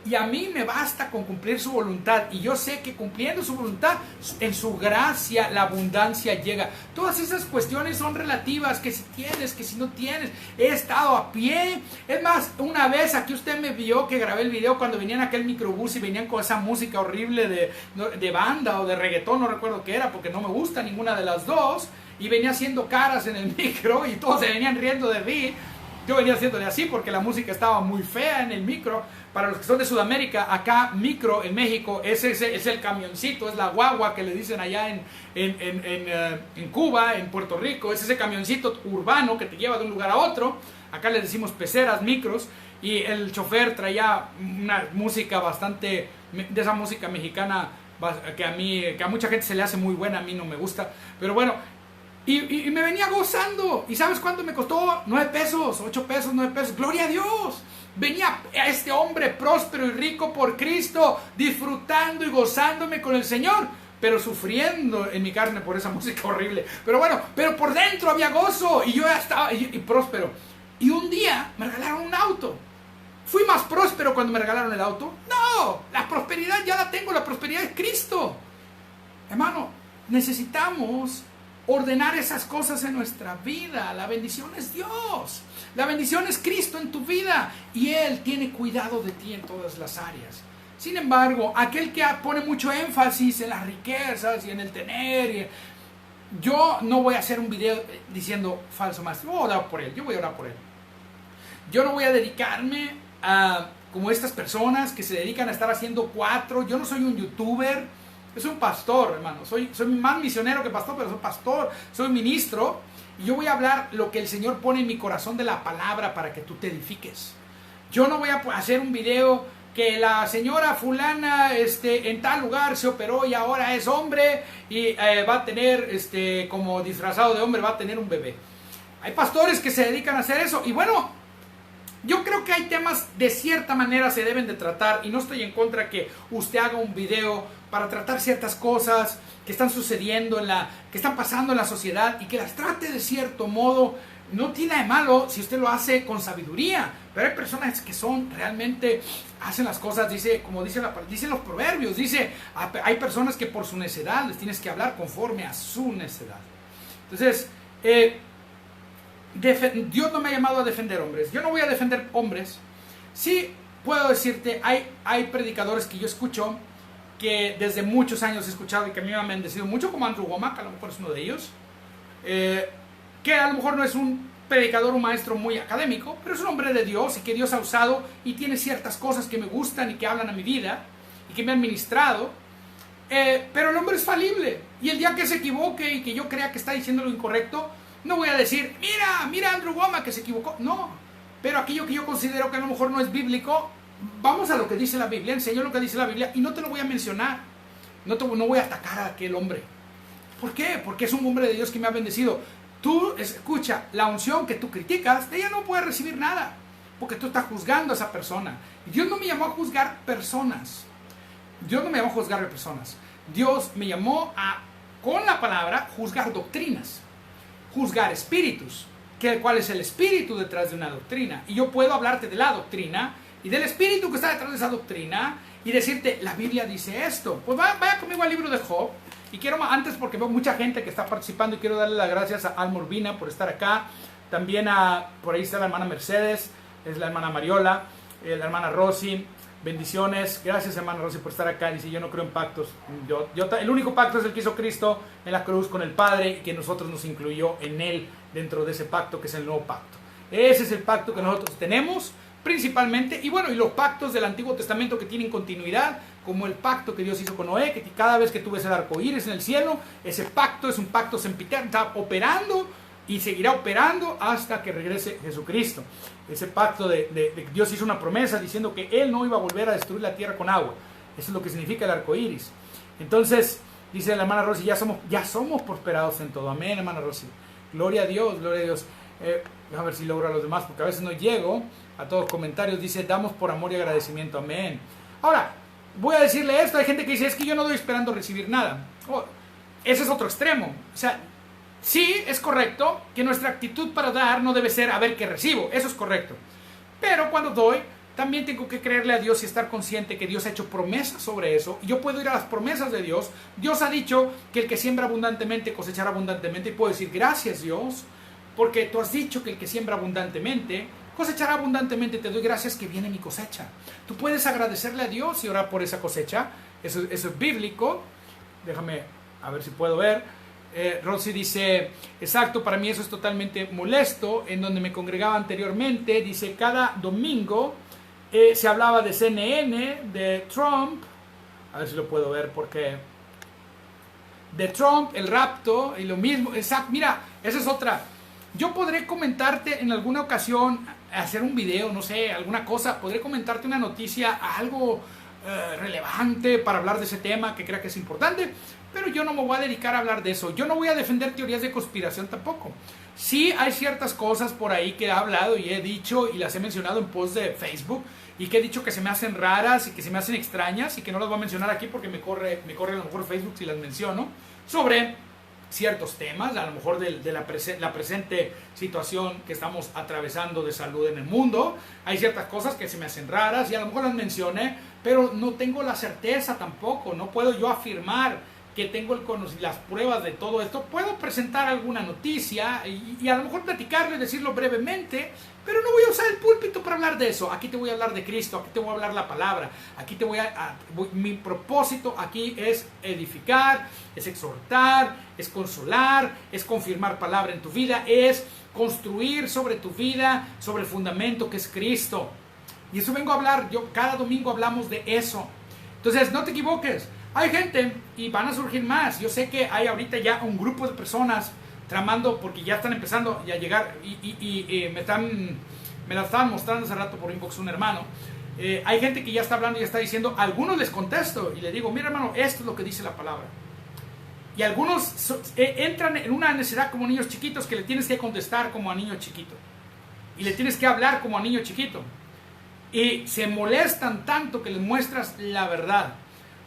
Y a mí me basta con cumplir su voluntad. Y yo sé que cumpliendo su voluntad, en su gracia, la abundancia llega. Todas esas cuestiones son relativas, que si tienes, que si no tienes. He estado a pie. Es más, una vez aquí usted me vio que grabé el video cuando venían a aquel microbús y venían con esa música horrible de banda o de reggaetón, no recuerdo qué era, porque no me gusta ninguna de las dos. Y venía haciendo caras en el micro y todos se venían riendo de mí. Yo venía haciéndole así porque la música estaba muy fea en el micro. Para los que son de Sudamérica, acá micro en México es el camioncito, es la guagua que le dicen allá en Cuba, en Puerto Rico. Es ese camioncito urbano que te lleva de un lugar a otro. Acá le decimos peceras, micros. Y el chofer traía una música bastante, de esa música mexicana que a mucha gente se le hace muy buena, a mí no me gusta. Pero bueno, y me venía gozando. ¿Y sabes cuánto me costó? 9 pesos, 8 pesos, 9 pesos. ¡Gloria a Dios! Venía a este hombre próspero y rico por Cristo, disfrutando y gozándome con el Señor, pero sufriendo en mi carne por esa música horrible. Pero bueno, pero por dentro había gozo y yo ya estaba y próspero. Y un día me regalaron un auto. ¿Fui más próspero cuando me regalaron el auto? No, la prosperidad ya la tengo, la prosperidad es Cristo. Hermano, necesitamos ordenar esas cosas en nuestra vida. La bendición es Dios. La bendición es Cristo en tu vida. Y Él tiene cuidado de ti en todas las áreas. Sin embargo, aquel que pone mucho énfasis en las riquezas y en el tener. Yo no voy a hacer un video diciendo falso maestro. Voy a orar por él. Yo voy a orar por él. Yo no voy a dedicarme a como estas personas que se dedican a estar haciendo 4. Yo no soy un youtuber. Soy un pastor, hermano. Soy más misionero que pastor, pero soy pastor, soy ministro. Y yo voy a hablar lo que el Señor pone en mi corazón de la palabra para que tú te edifiques. Yo no voy a hacer un video que la señora fulana en tal lugar se operó y ahora es hombre y va a tener, como disfrazado de hombre, va a tener un bebé. Hay pastores que se dedican a hacer eso. Y bueno, yo creo que hay temas de cierta manera se deben de tratar. Y no estoy en contra que usted haga un video para tratar ciertas cosas que están sucediendo, que están pasando en la sociedad y que las trate de cierto modo. No tiene de malo si usted lo hace con sabiduría, pero hay personas que realmente hacen las cosas, como dicen los proverbios, hay personas que por su necedad les tienes que hablar conforme a su necedad. Entonces, Dios no me ha llamado a defender hombres. Yo no voy a defender hombres. Sí puedo decirte, hay predicadores que yo escucho, que desde muchos años he escuchado y que a mí me han bendecido mucho, como Andrew Wommack, a lo mejor es uno de ellos, que a lo mejor no es un predicador, un maestro muy académico, pero es un hombre de Dios y que Dios ha usado y tiene ciertas cosas que me gustan y que hablan a mi vida y que me han ministrado. Pero el hombre es falible y el día que se equivoque y que yo crea que está diciendo lo incorrecto, no voy a decir, mira Andrew Wommack que se equivocó. No, pero aquello que yo considero que a lo mejor no es bíblico, vamos a lo que dice la Biblia, enseño lo que dice la Biblia y no te lo voy a mencionar. No voy a atacar a aquel hombre. ¿Por qué? Porque es un hombre de Dios que me ha bendecido. Tú, escucha, la unción que tú criticas, ella no puede recibir nada, porque tú estás juzgando a esa persona. Dios no me llamó a juzgar personas. Dios no me llamó a juzgar personas. Dios me llamó con la palabra, juzgar doctrinas, juzgar espíritus, cuál es el espíritu detrás de una doctrina. Y yo puedo hablarte de la doctrina y del espíritu que está detrás de esa doctrina y decirte, la Biblia dice esto. Pues vaya conmigo al libro de Job. Y quiero, antes porque veo mucha gente que está participando y quiero darle las gracias a Alma Urbina por estar acá. También por ahí está la hermana Mercedes, es la hermana Mariola, la hermana Rosy. Bendiciones, gracias hermana Rosy por estar acá. Dice, yo no creo en pactos. El único pacto es el que hizo Cristo en la cruz con el Padre y que nosotros nos incluyó en él dentro de ese pacto que es el nuevo pacto. Ese es el pacto que nosotros tenemos principalmente. Y bueno, y los pactos del Antiguo Testamento que tienen continuidad, como el pacto que Dios hizo con Noé, que cada vez que tú ves el arco iris en el cielo, ese pacto es un pacto sempiterno, está operando y seguirá operando hasta que regrese Jesucristo. Ese pacto de Dios hizo una promesa diciendo que Él no iba a volver a destruir la tierra con agua. Eso es lo que significa el arco iris. Entonces, dice la hermana Rosy, ya somos prosperados en todo. Amén, hermana Rosy. Gloria a Dios, gloria a Dios. A ver si logro a los demás, porque a veces no llego a todos los comentarios. Dice, damos por amor y agradecimiento. Amén. Ahora, voy a decirle esto. Hay gente que dice, es que yo no doy esperando recibir nada. Ese es otro extremo. O sea, sí, es correcto que nuestra actitud para dar no debe ser a ver qué recibo. Eso es correcto. Pero cuando doy, también tengo que creerle a Dios y estar consciente que Dios ha hecho promesas sobre eso. Y yo puedo ir a las promesas de Dios. Dios ha dicho que el que siembra abundantemente cosechará abundantemente. Y puedo decir, gracias Dios, porque tú has dicho que el que siembra abundantemente cosechará abundantemente. Te doy gracias que viene mi cosecha. Tú puedes agradecerle a Dios y orar por esa cosecha. Eso es bíblico. Déjame a ver si puedo ver. Rosy dice, exacto, para mí eso es totalmente molesto. En donde me congregaba anteriormente, dice, cada domingo se hablaba de CNN, de Trump, a ver si lo puedo ver porque... de Trump, el rapto y lo mismo. Exacto, mira, esa es otra. Yo podré comentarte en alguna ocasión, hacer un video, no sé, alguna cosa, podré comentarte una noticia, algo relevante para hablar de ese tema que crea que es importante, pero yo no me voy a dedicar a hablar de eso. Yo no voy a defender teorías de conspiración tampoco. Sí hay ciertas cosas por ahí que he hablado y he dicho y las he mencionado en posts de Facebook y que he dicho que se me hacen raras y que se me hacen extrañas y que no las voy a mencionar aquí porque me corre a lo mejor Facebook si las menciono, sobre ciertos temas, a lo mejor de la presente situación que estamos atravesando de salud en el mundo. Hay ciertas cosas que se me hacen raras y a lo mejor las mencioné, pero no tengo la certeza tampoco, no puedo yo afirmar que tengo las pruebas de todo esto. Puedo presentar alguna noticia y a lo mejor platicarlo y decirlo brevemente, pero no voy a usar el púlpito para hablar de eso. Aquí te voy a hablar de Cristo, aquí te voy a hablar la palabra, aquí mi propósito aquí es edificar, es exhortar, es consolar, es confirmar palabra en tu vida, es construir sobre tu vida, sobre el fundamento que es Cristo. Y eso vengo a hablar, cada domingo hablamos de eso. Entonces, no te equivoques. Hay gente, y van a surgir más. Yo sé que hay ahorita ya un grupo de personas tramando, porque ya están empezando a llegar, y me la estaban mostrando hace rato por inbox un hermano. Hay gente que ya está hablando y ya está diciendo, a algunos les contesto y le digo, mira hermano, esto es lo que dice la palabra. Y algunos entran en una necesidad como niños chiquitos que le tienes que contestar como a niño chiquito. Y le tienes que hablar como a niño chiquito. Y se molestan tanto que les muestras la verdad.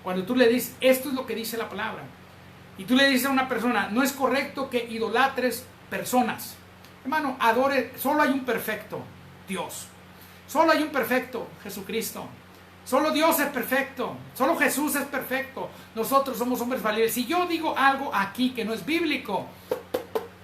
Cuando tú le dices, esto es lo que dice la palabra. Y tú le dices a una persona, no es correcto que idolatres personas. Hermano, adore, solo hay un perfecto, Dios. Solo hay un perfecto, Jesucristo. Solo Dios es perfecto. Solo Jesús es perfecto. Nosotros somos hombres valientes. Si yo digo algo aquí que no es bíblico,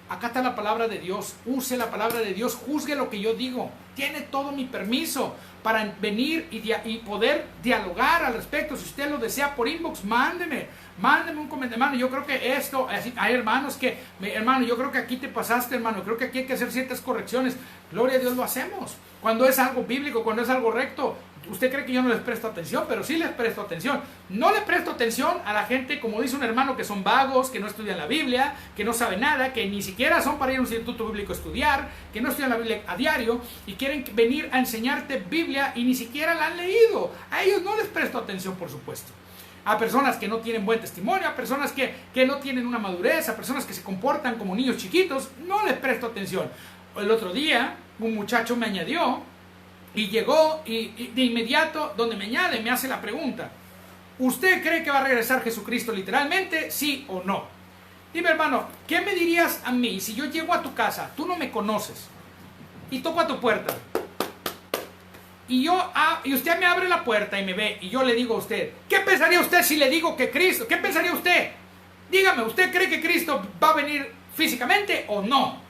acá está la palabra de Dios. Use la palabra de Dios. Juzgue lo que yo digo. Tiene todo mi permiso para venir y poder dialogar al respecto. Si usted lo desea por inbox, mándeme un comentario. Hermano, yo creo que esto, hay hermanos que, hermano, yo creo que aquí te pasaste, hermano, creo que aquí hay que hacer ciertas correcciones. Gloria a Dios, lo hacemos. Cuando es algo bíblico, cuando es algo recto. Usted cree que yo no les presto atención, pero sí les presto atención. No le presto atención a la gente, como dice un hermano, que son vagos, que no estudian la Biblia, que no saben nada, que ni siquiera son para ir a un instituto bíblico a estudiar, que no estudian la Biblia a diario y quieren venir a enseñarte Biblia y ni siquiera la han leído. A ellos no les presto atención, por supuesto. A personas que no tienen buen testimonio, a personas que no tienen una madurez, a personas que se comportan como niños chiquitos, no les presto atención. El otro día, un muchacho me añadió y llegó y de inmediato, donde me añade, me hace la pregunta: ¿usted cree que va a regresar Jesucristo literalmente? ¿Sí o no? Dime, hermano, ¿qué me dirías a mí si yo llego a tu casa, tú no me conoces, y toco a tu puerta? Y usted me abre la puerta y me ve, y yo le digo a usted, ¿qué pensaría usted si le digo que Cristo? ¿Qué pensaría usted? Dígame, ¿usted cree que Cristo va a venir físicamente o no?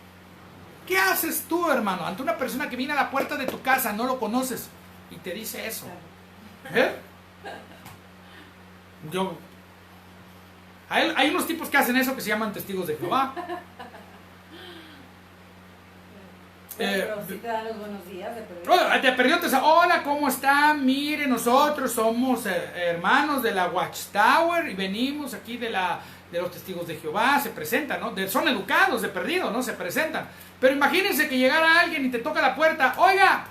¿Qué haces tú, hermano, ante una persona que viene a la puerta de tu casa, no lo conoces y te dice eso? Hay unos tipos que hacen eso que se llaman testigos de Jehová. Pero sí te dan los buenos días de perdido. Hola, ¿cómo están? Mire, nosotros somos hermanos de la Watchtower y venimos aquí de los testigos de Jehová. Se presentan, ¿no? Son educados de perdido, ¿no? Se presentan. Pero imagínense que llegara alguien y te toca la puerta. Oiga,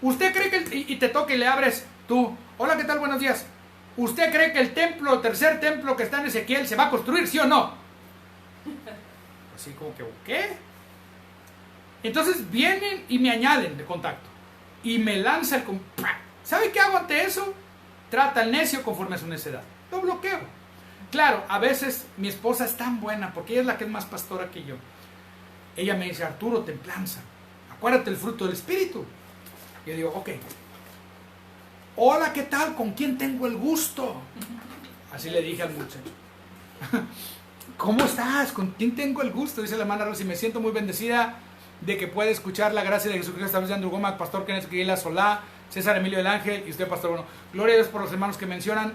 ¿usted cree que y te toca y le abres tú? Hola, ¿qué tal? Buenos días. ¿Usted cree que el tercer templo que está en Ezequiel se va a construir, sí o no? Así como que, ¿qué? Entonces vienen y me añaden de contacto. Y me lanza el... ¿Sabe qué hago ante eso? Trata al necio conforme a su necedad. Lo bloqueo. Claro, a veces mi esposa es tan buena, porque ella es la que es más pastora que yo. Ella me dice, Arturo, templanza. Acuérdate el fruto del Espíritu. Yo digo, ok. hola, ¿qué tal? ¿Con quién tengo el gusto? Así le dije al muchacho. ¿Cómo estás? ¿Con quién tengo el gusto? Dice la hermana Rosy, me siento muy bendecida de que pueda escuchar la gracia de Jesucristo a través de Andrew Goma, Pastor Kenneth Guila Solá, César Emilio del Ángel y usted, Pastor. Bueno, gloria a Dios por los hermanos que mencionan,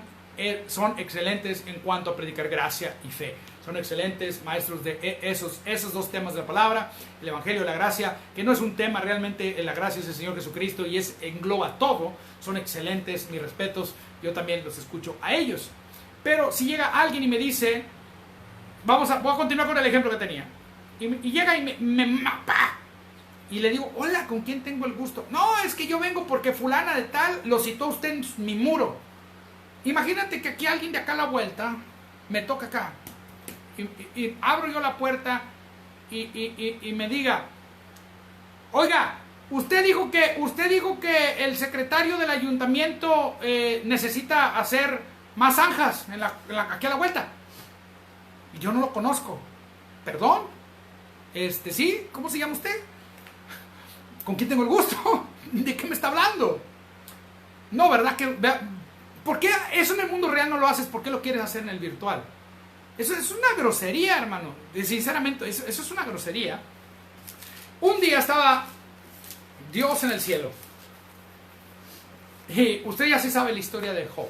son excelentes en cuanto a predicar gracia y fe. Son excelentes maestros de esos dos temas de la palabra, el Evangelio y la gracia, que no es un tema realmente, la gracia es el Señor Jesucristo y engloba todo. Son excelentes, mis respetos, yo también los escucho a ellos. Pero si llega alguien y me dice, voy a continuar con el ejemplo que tenía, y llega y me mapa, y le digo, hola, ¿con quién tengo el gusto? No, es que yo vengo porque fulana de tal lo citó usted en mi muro. Imagínate que aquí alguien de acá a la vuelta me toca acá, y abro yo la puerta y me diga, oiga, usted dijo que el secretario del ayuntamiento necesita hacer más zanjas aquí a la vuelta. Y yo no lo conozco. ¿Perdón? ¿Sí? ¿Cómo se llama usted? ¿Con quién tengo el gusto? ¿De qué me está hablando? No, ¿verdad? ¿Por qué eso en el mundo real no lo haces? ¿Por qué lo quieres hacer en el virtual? Eso es una grosería, hermano. Sinceramente, eso es una grosería. Un día estaba Dios en el cielo. Y usted ya sí sabe la historia de Job.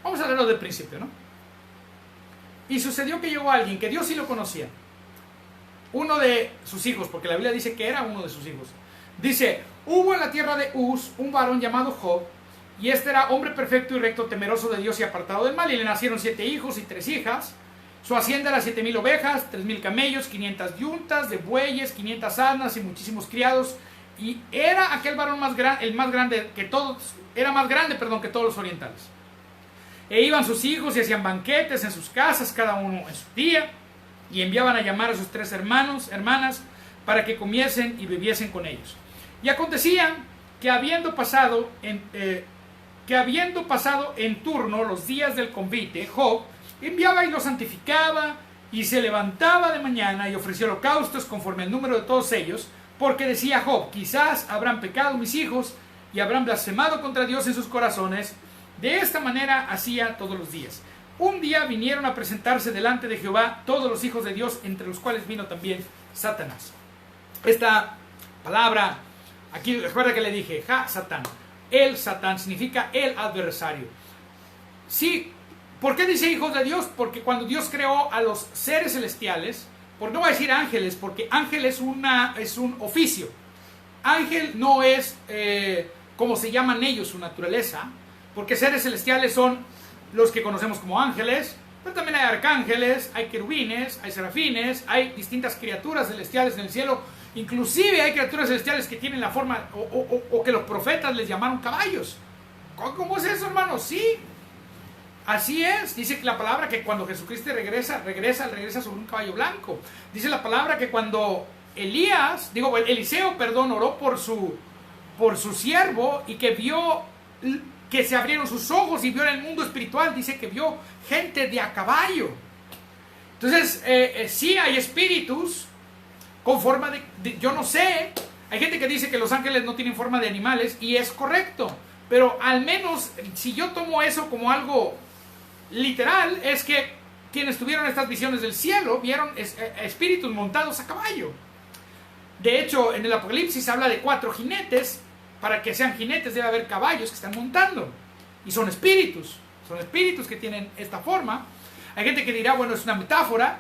Vamos a leerlo del principio, ¿no? Y sucedió que llegó alguien que Dios sí lo conocía. Uno de sus hijos, porque la Biblia dice que era uno de sus hijos. Dice, hubo en la tierra de Uz un varón llamado Job, y este era hombre perfecto y recto, temeroso de Dios y apartado del mal, y le nacieron 7 hijos y 3 hijas. Su hacienda era 7,000 ovejas, 3,000 camellos, 500 yuntas de bueyes, 500 asnas y muchísimos criados. Y era aquel varón el más grande que todos, era más grande, que todos los orientales. E iban sus hijos y hacían banquetes en sus casas, cada uno en su día, y enviaban a llamar a sus 3 hermanas, para que comiesen y bebiesen con ellos. Y acontecía que habiendo pasado en turno los días del convite, Job enviaba y los santificaba, y se levantaba de mañana y ofreció holocaustos conforme al número de todos ellos, porque decía Job, quizás habrán pecado mis hijos y habrán blasfemado contra Dios en sus corazones. De esta manera hacía todos los días. Un día vinieron a presentarse delante de Jehová todos los hijos de Dios, entre los cuales vino también Satanás. Esta palabra, aquí recuerda que le dije, Satán. El Satán significa el adversario. Sí, ¿por qué dice hijos de Dios? Porque cuando Dios creó a los seres celestiales, por no voy a decir ángeles, porque ángel es un oficio. Ángel no es como se llaman ellos, su naturaleza, porque seres celestiales son los que conocemos como ángeles, pero también hay arcángeles, hay querubines, hay serafines, hay distintas criaturas celestiales en el cielo. Inclusive hay criaturas celestiales que tienen la forma, o que los profetas les llamaron caballos. ¿Cómo es eso, hermano? Sí, así es. Dice la palabra que cuando Jesucristo regresa sobre un caballo blanco. Dice la palabra que cuando Eliseo, oró por su siervo, y que vio que se abrieron sus ojos y vio en el mundo espiritual, dice que vio gente de a caballo. Entonces, sí hay espíritus con forma yo no sé, hay gente que dice que los ángeles no tienen forma de animales, y es correcto, pero al menos si yo tomo eso como algo literal, es que quienes tuvieron estas visiones del cielo vieron espíritus montados a caballo. De hecho, en el Apocalipsis habla de 4 jinetes. Para que sean jinetes debe haber caballos que están montando, y son espíritus que tienen esta forma. Hay gente que dirá, bueno, es una metáfora.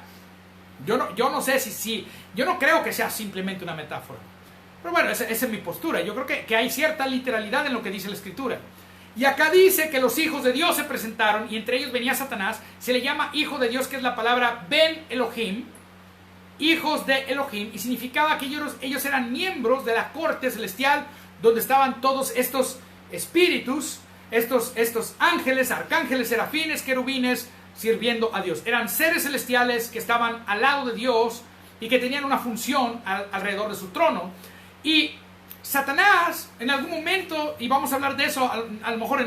Yo no sé yo no creo que sea simplemente una metáfora, pero bueno, esa es mi postura. Yo creo que hay cierta literalidad en lo que dice la escritura. Y acá dice que los hijos de Dios se presentaron, y entre ellos venía Satanás. Se le llama hijo de Dios, que es la palabra Ben Elohim, hijos de Elohim, y significaba que ellos eran miembros de la corte celestial, donde estaban todos estos espíritus, estos ángeles, arcángeles, serafines, querubines, sirviendo a Dios. Eran seres celestiales que estaban al lado de Dios y que tenían una función alrededor de su trono. Y Satanás, en algún momento, y vamos a hablar de eso a lo mejor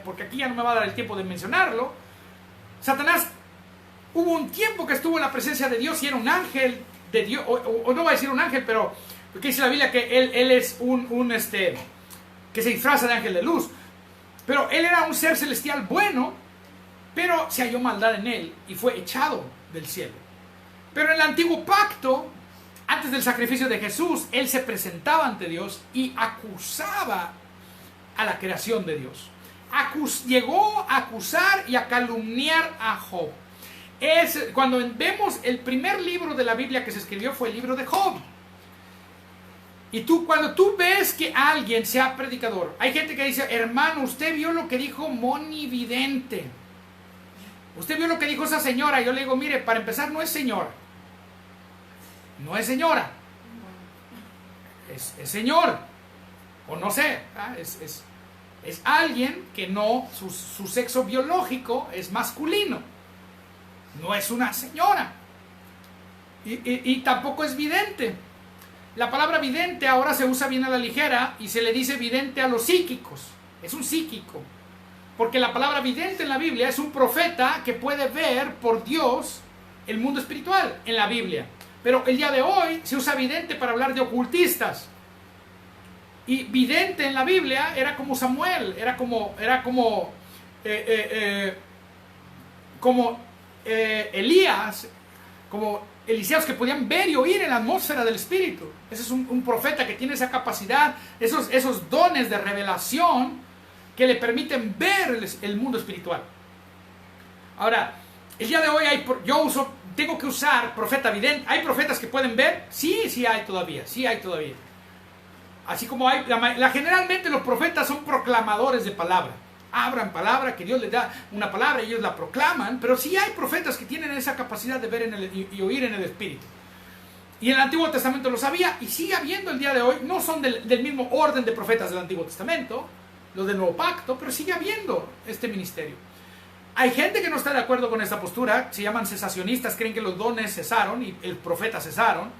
porque aquí ya no me va a dar el tiempo de mencionarlo, Satanás, hubo un tiempo que estuvo en la presencia de Dios y era un ángel de Dios, o no voy a decir un ángel, pero porque dice la Biblia que él es que se disfraza de ángel de luz. Pero él era un ser celestial bueno, pero se halló maldad en él y fue echado del cielo. Pero en el antiguo pacto, antes del sacrificio de Jesús, él se presentaba ante Dios y acusaba a la creación de Dios. Llegó a acusar y a calumniar a Job. Cuando vemos el primer libro de la Biblia que se escribió fue el libro de Job. Y cuando tú ves que alguien sea predicador, hay gente que dice, hermano, usted vio lo que dijo Moni Vidente. Usted vio lo que dijo esa señora. Yo le digo, mire, para empezar no es señora. No es señora. Es señor. O no sé. Es alguien que no, su sexo biológico es masculino. No es una señora. Y tampoco es vidente. La palabra vidente ahora se usa bien a la ligera y se le dice vidente a los psíquicos. Es un psíquico. Porque la palabra vidente en la Biblia es un profeta que puede ver por Dios el mundo espiritual en la Biblia. Pero el día de hoy se usa vidente para hablar de ocultistas. Y vidente en la Biblia era como Samuel, era como Elías, como Eliseos, que podían ver y oír en la atmósfera del Espíritu. Ese es un profeta que tiene esa capacidad, esos dones de revelación que le permiten ver el mundo espiritual. Ahora, el día de hoy tengo que usar profeta vidente. ¿Hay profetas que pueden ver? Sí hay todavía. Así como generalmente los profetas son proclamadores de palabra. Abran palabra, que Dios les da una palabra y ellos la proclaman. Pero sí hay profetas que tienen esa capacidad de ver y oír en el Espíritu. Y en el Antiguo Testamento los había y sigue habiendo el día de hoy. No son del mismo orden de profetas del Antiguo Testamento, los del Nuevo Pacto, pero sigue habiendo este ministerio. Hay gente que no está de acuerdo con esta postura, se llaman cesacionistas, creen que los dones cesaron y el profeta cesaron.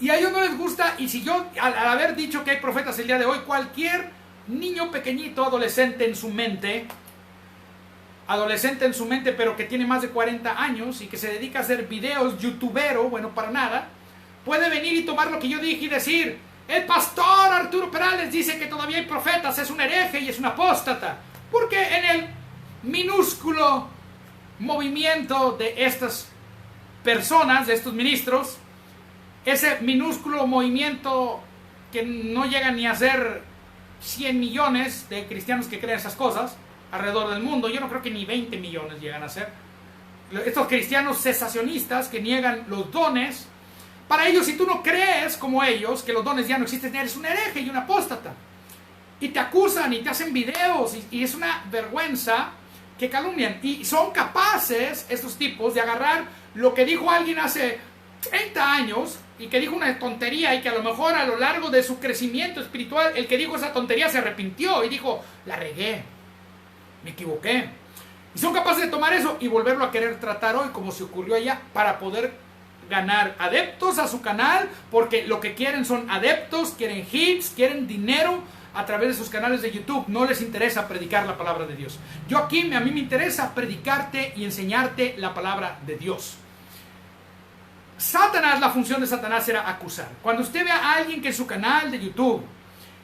Y a ellos no les gusta, y si yo, al haber dicho que hay profetas el día de hoy, cualquier niño pequeñito, adolescente en su mente, pero que tiene más de 40 años y que se dedica a hacer videos, youtubero, bueno, para nada, puede venir y tomar lo que yo dije y decir, el pastor Arturo Perales dice que todavía hay profetas, es un hereje y es un apóstata. Porque en el minúsculo movimiento de estas personas, de estos ministros, ese minúsculo movimiento que no llega ni a ser 100 millones de cristianos que creen esas cosas alrededor del mundo, yo no creo que ni 20 millones llegan a ser, estos cristianos cesacionistas que niegan los dones, para ellos, si tú no crees como ellos que los dones ya no existen, eres un hereje y un apóstata, y te acusan y te hacen videos y es una vergüenza que calumnian, y son capaces estos tipos de agarrar lo que dijo alguien hace 30 años y que dijo una tontería y que a lo mejor a lo largo de su crecimiento espiritual el que dijo esa tontería se arrepintió y dijo, la regué, me equivoqué, y son capaces de tomar eso y volverlo a querer tratar hoy como se ocurrió allá para poder ganar adeptos a su canal, porque lo que quieren son adeptos, quieren hits, quieren dinero a través de sus canales de YouTube. No les interesa predicar la palabra de Dios. A mí me interesa predicarte y enseñarte la palabra de Dios. La función de Satanás era acusar. Cuando usted ve a alguien que en su canal de YouTube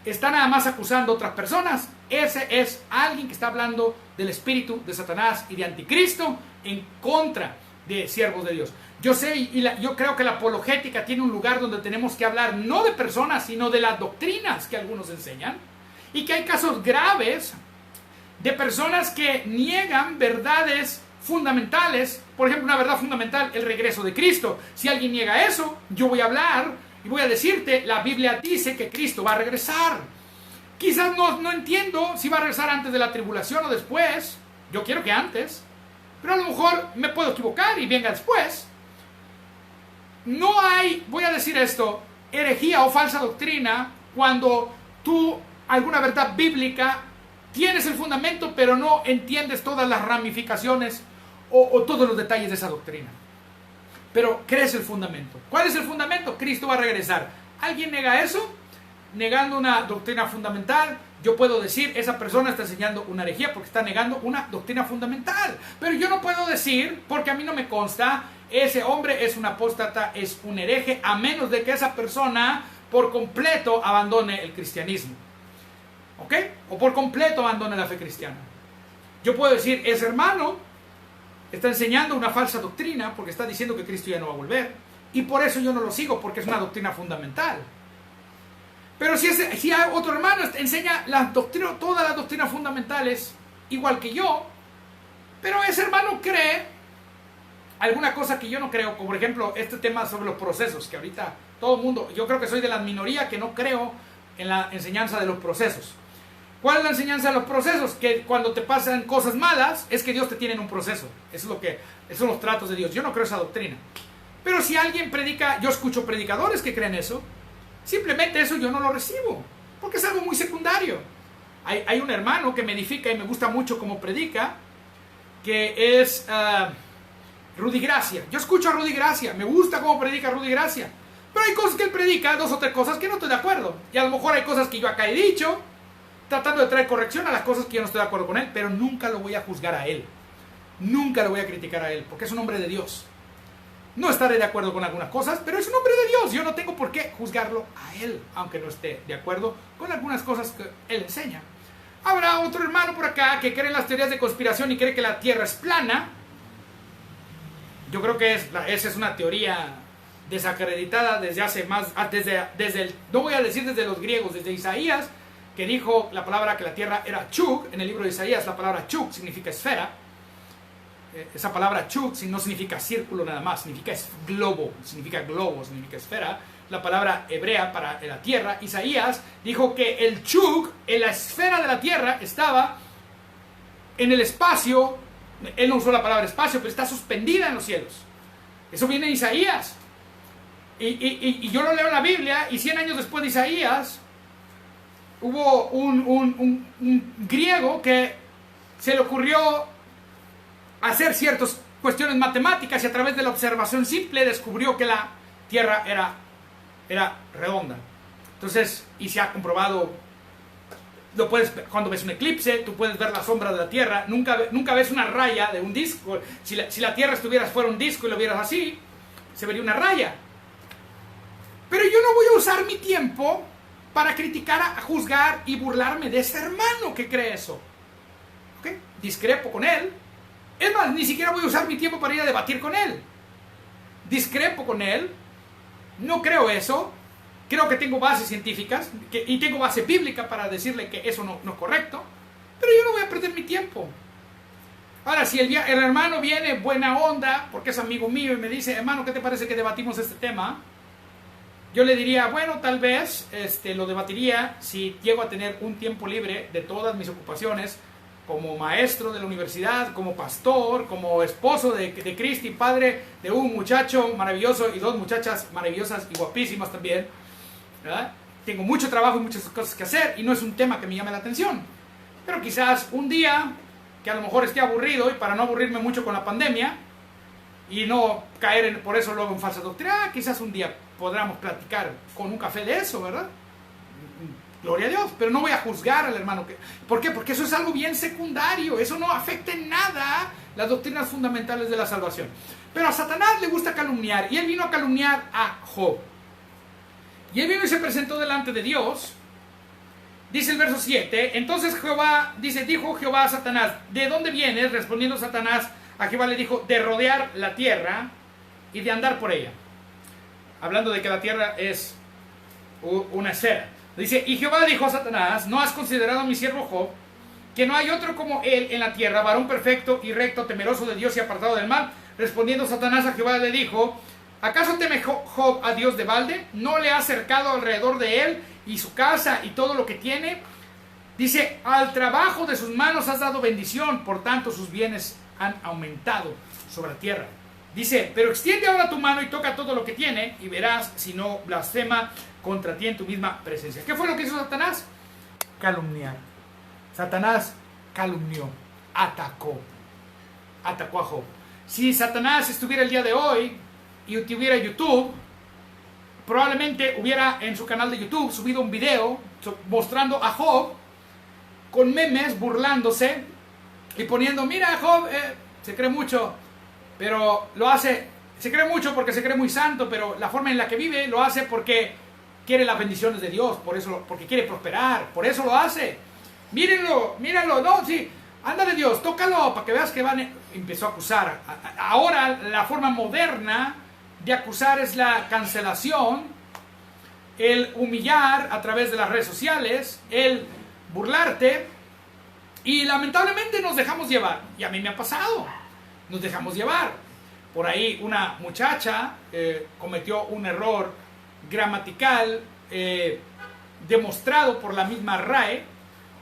está nada más acusando a otras personas, ese es alguien que está hablando del espíritu de Satanás y de anticristo en contra de siervos de Dios. Yo sé yo creo que la apologética tiene un lugar donde tenemos que hablar no de personas, sino de las doctrinas que algunos enseñan, y que hay casos graves de personas que niegan verdades fundamentales. Por ejemplo, una verdad fundamental, el regreso de Cristo. Si alguien niega eso, yo voy a hablar y voy a decirte, la Biblia dice que Cristo va a regresar. Quizás no entiendo si va a regresar antes de la tribulación o después. Yo quiero que antes, pero a lo mejor me puedo equivocar y venga después. No hay, voy a decir esto, herejía o falsa doctrina cuando tú, alguna verdad bíblica, tienes el fundamento, pero no entiendes todas las ramificaciones o todos los detalles de esa doctrina. Pero crees el fundamento. ¿Cuál es el fundamento? Cristo va a regresar. ¿Alguien nega eso? Negando una doctrina fundamental, yo puedo decir, esa persona está enseñando una herejía porque está negando una doctrina fundamental. Pero yo no puedo decir, porque a mí no me consta, ese hombre es un apóstata, es un hereje, a menos de que esa persona por completo abandone el cristianismo. ¿ok? O por completo abandone la fe cristiana. Yo puedo decir, ese hermano está enseñando una falsa doctrina porque está diciendo que Cristo ya no va a volver. Y por eso yo no lo sigo, porque es una doctrina fundamental. Pero si hay otro hermano enseña todas las doctrinas fundamentales igual que yo, pero ese hermano cree alguna cosa que yo no creo, como por ejemplo este tema sobre los procesos, que ahorita todo el mundo, yo creo que soy de la minoría que no creo en la enseñanza de los procesos. ¿Cuál es la enseñanza de los procesos? Que cuando te pasan cosas malas es que Dios te tiene en un proceso. Esos son los tratos de Dios. Yo no creo esa doctrina. Pero si alguien predica, yo escucho predicadores que creen eso, simplemente eso yo no lo recibo, porque es algo muy secundario. Hay un hermano que me edifica y me gusta mucho cómo predica, que es Rudy Gracia. Yo escucho a Rudy Gracia, me gusta cómo predica Rudy Gracia, pero hay cosas que él predica, 2 o 3 cosas que no estoy de acuerdo. Y a lo mejor hay cosas que yo acá he dicho, tratando de traer corrección a las cosas que yo no estoy de acuerdo con él, pero nunca lo voy a juzgar a él. Nunca lo voy a criticar a él, porque es un hombre de Dios. No estaré de acuerdo con algunas cosas, pero es un hombre de Dios. Yo no tengo por qué juzgarlo a él, aunque no esté de acuerdo con algunas cosas que él enseña. Habrá otro hermano por acá que cree en las teorías de conspiración y cree que la Tierra es plana. Yo creo que esa es una teoría desacreditada desde hace más, no voy a decir desde los griegos, desde Isaías, que dijo la palabra que la Tierra era chuk. En el libro de Isaías la palabra chuk significa esfera. Esa palabra chuk no significa círculo nada más, significa globo, significa esfera. La palabra hebrea para la tierra, Isaías dijo que el chuk, en la esfera de la tierra, estaba en el espacio. Él no usó la palabra espacio, pero está suspendida en los cielos. Eso viene de Isaías. Y yo lo leo en la Biblia, y 100 años después de Isaías, hubo un griego que se le ocurrió hacer ciertas cuestiones matemáticas y a través de la observación simple descubrió que la Tierra era redonda. Entonces, y se ha comprobado, cuando ves un eclipse, tú puedes ver la sombra de la Tierra, nunca ves una raya de un disco. Si la Tierra fuera un disco y lo vieras así, se vería una raya. Pero yo no voy a usar mi tiempo para criticar, a juzgar y burlarme de ese hermano que cree eso. ¿Okay? Discrepo con él. Es más, ni siquiera voy a usar mi tiempo para ir a debatir con él. Discrepo con él. No creo eso. Creo que tengo bases científicas y tengo base bíblica para decirle que eso no es correcto. Pero yo no voy a perder mi tiempo. Ahora, si el hermano viene buena onda, porque es amigo mío, y me dice, hermano, ¿qué te parece que debatimos este tema? Yo le diría, bueno, tal vez lo debatiría si llego a tener un tiempo libre de todas mis ocupaciones, como maestro de la universidad, como pastor, como esposo de Cristi, padre de un muchacho maravilloso y 2 muchachas maravillosas y guapísimas también, ¿verdad? Tengo mucho trabajo y muchas cosas que hacer y no es un tema que me llame la atención. Pero quizás un día que a lo mejor esté aburrido, y para no aburrirme mucho con la pandemia y no caer por eso luego en falsa doctrina, quizás un día podamos platicar con un café de eso, ¿verdad? Gloria a Dios, pero no voy a juzgar al hermano. ¿Por qué? Porque eso es algo bien secundario. Eso no afecta en nada las doctrinas fundamentales de la salvación. Pero a Satanás le gusta calumniar, y él vino a calumniar a Job. Y él vino y se presentó delante de Dios. Dice el verso 7, entonces dijo Jehová a Satanás, ¿de dónde vienes? Respondiendo Satanás a Jehová le dijo, de rodear la tierra y de andar por ella. Hablando de que la tierra es una esfera. Dice, y Jehová dijo a Satanás, ¿no has considerado a mi siervo Job, que no hay otro como él en la tierra, varón perfecto y recto, temeroso de Dios y apartado del mal? Respondiendo Satanás a Jehová le dijo, ¿acaso teme Job a Dios de balde? ¿No le ha cercado alrededor de él y su casa y todo lo que tiene? Dice, al trabajo de sus manos has dado bendición, por tanto sus bienes han aumentado sobre la tierra. Dice, pero extiende ahora tu mano y toca todo lo que tiene, y verás si no blasfema contra ti en tu misma presencia. ¿Qué fue lo que hizo Satanás? Calumniar. Satanás calumnió, atacó a Job. Si Satanás estuviera el día de hoy y tuviera YouTube, probablemente hubiera en su canal de YouTube subido un video mostrando a Job con memes, burlándose y poniendo, mira Job, se cree mucho, pero lo hace, se cree mucho porque se cree muy santo, pero la forma en la que vive lo hace porque quiere las bendiciones de Dios, por eso, porque quiere prosperar, por eso lo hace. mírenlo, míralo, no, sí, ándale Dios, tócalo para que veas que van. Empezó a acusar. Ahora la forma moderna de acusar es la cancelación, el humillar a través de las redes sociales, el burlarte, y lamentablemente nos dejamos llevar. Y a mí me ha pasado, nos dejamos llevar. Por ahí una muchacha cometió un error gramatical demostrado por la misma RAE,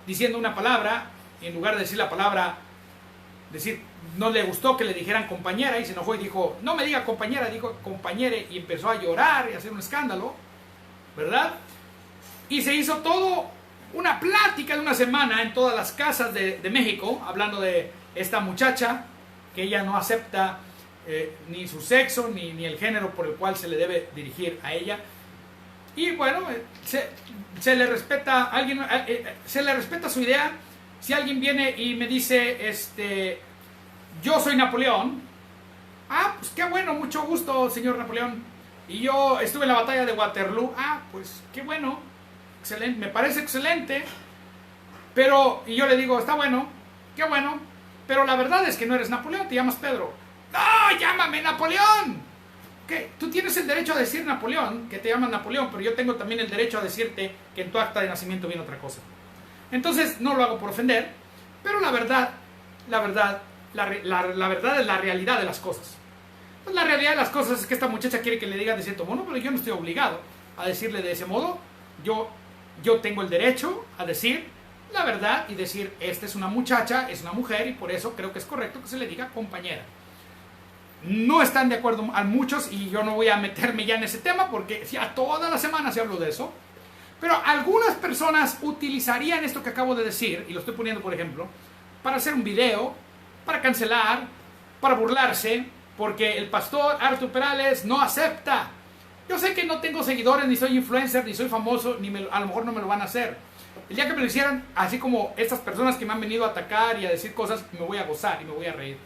diciendo una palabra, y en lugar de decir la palabra, no le gustó que le dijeran compañera, y se enojó y dijo, no me diga compañera, dijo compañere, y empezó a llorar y a hacer un escándalo, ¿verdad? Y se hizo todo una plática de una semana en todas las casas de México, hablando de esta muchacha, que ella no acepta ni su sexo, ni el género por el cual se le debe dirigir a ella. Y bueno, se le respeta se le respeta su idea. Si alguien viene y me dice, yo soy Napoleón, pues qué bueno, mucho gusto, señor Napoleón. Y yo estuve en la batalla de Waterloo, pues qué bueno, excelente, me parece excelente. Y yo le digo, está bueno, qué bueno, pero la verdad es que no eres Napoleón, te llamas Pedro. ¡No, llámame Napoleón! ¿Qué? Tú tienes el derecho a decir Napoleón, que te llamas Napoleón, pero yo tengo también el derecho a decirte que en tu acta de nacimiento viene otra cosa. Entonces, no lo hago por ofender, pero la verdad es la realidad de las cosas. Pues la realidad de las cosas es que esta muchacha quiere que le diga de cierto modo, pero yo no estoy obligado a decirle de ese modo. Yo tengo el derecho a decir la verdad y decir, esta es una muchacha, es una mujer, y por eso creo que es correcto que se le diga compañera. No están de acuerdo a muchos, y yo no voy a meterme ya en ese tema porque ya toda la semana se habló de eso. Pero algunas personas utilizarían esto que acabo de decir, y lo estoy poniendo por ejemplo, para hacer un video, para cancelar, para burlarse, porque el pastor Arturo Perales no acepta. Yo sé que no tengo seguidores, ni soy influencer, ni soy famoso, a lo mejor no me lo van a hacer. El día que me lo hicieran, así como estas personas que me han venido a atacar y a decir cosas, me voy a gozar y me voy a reír.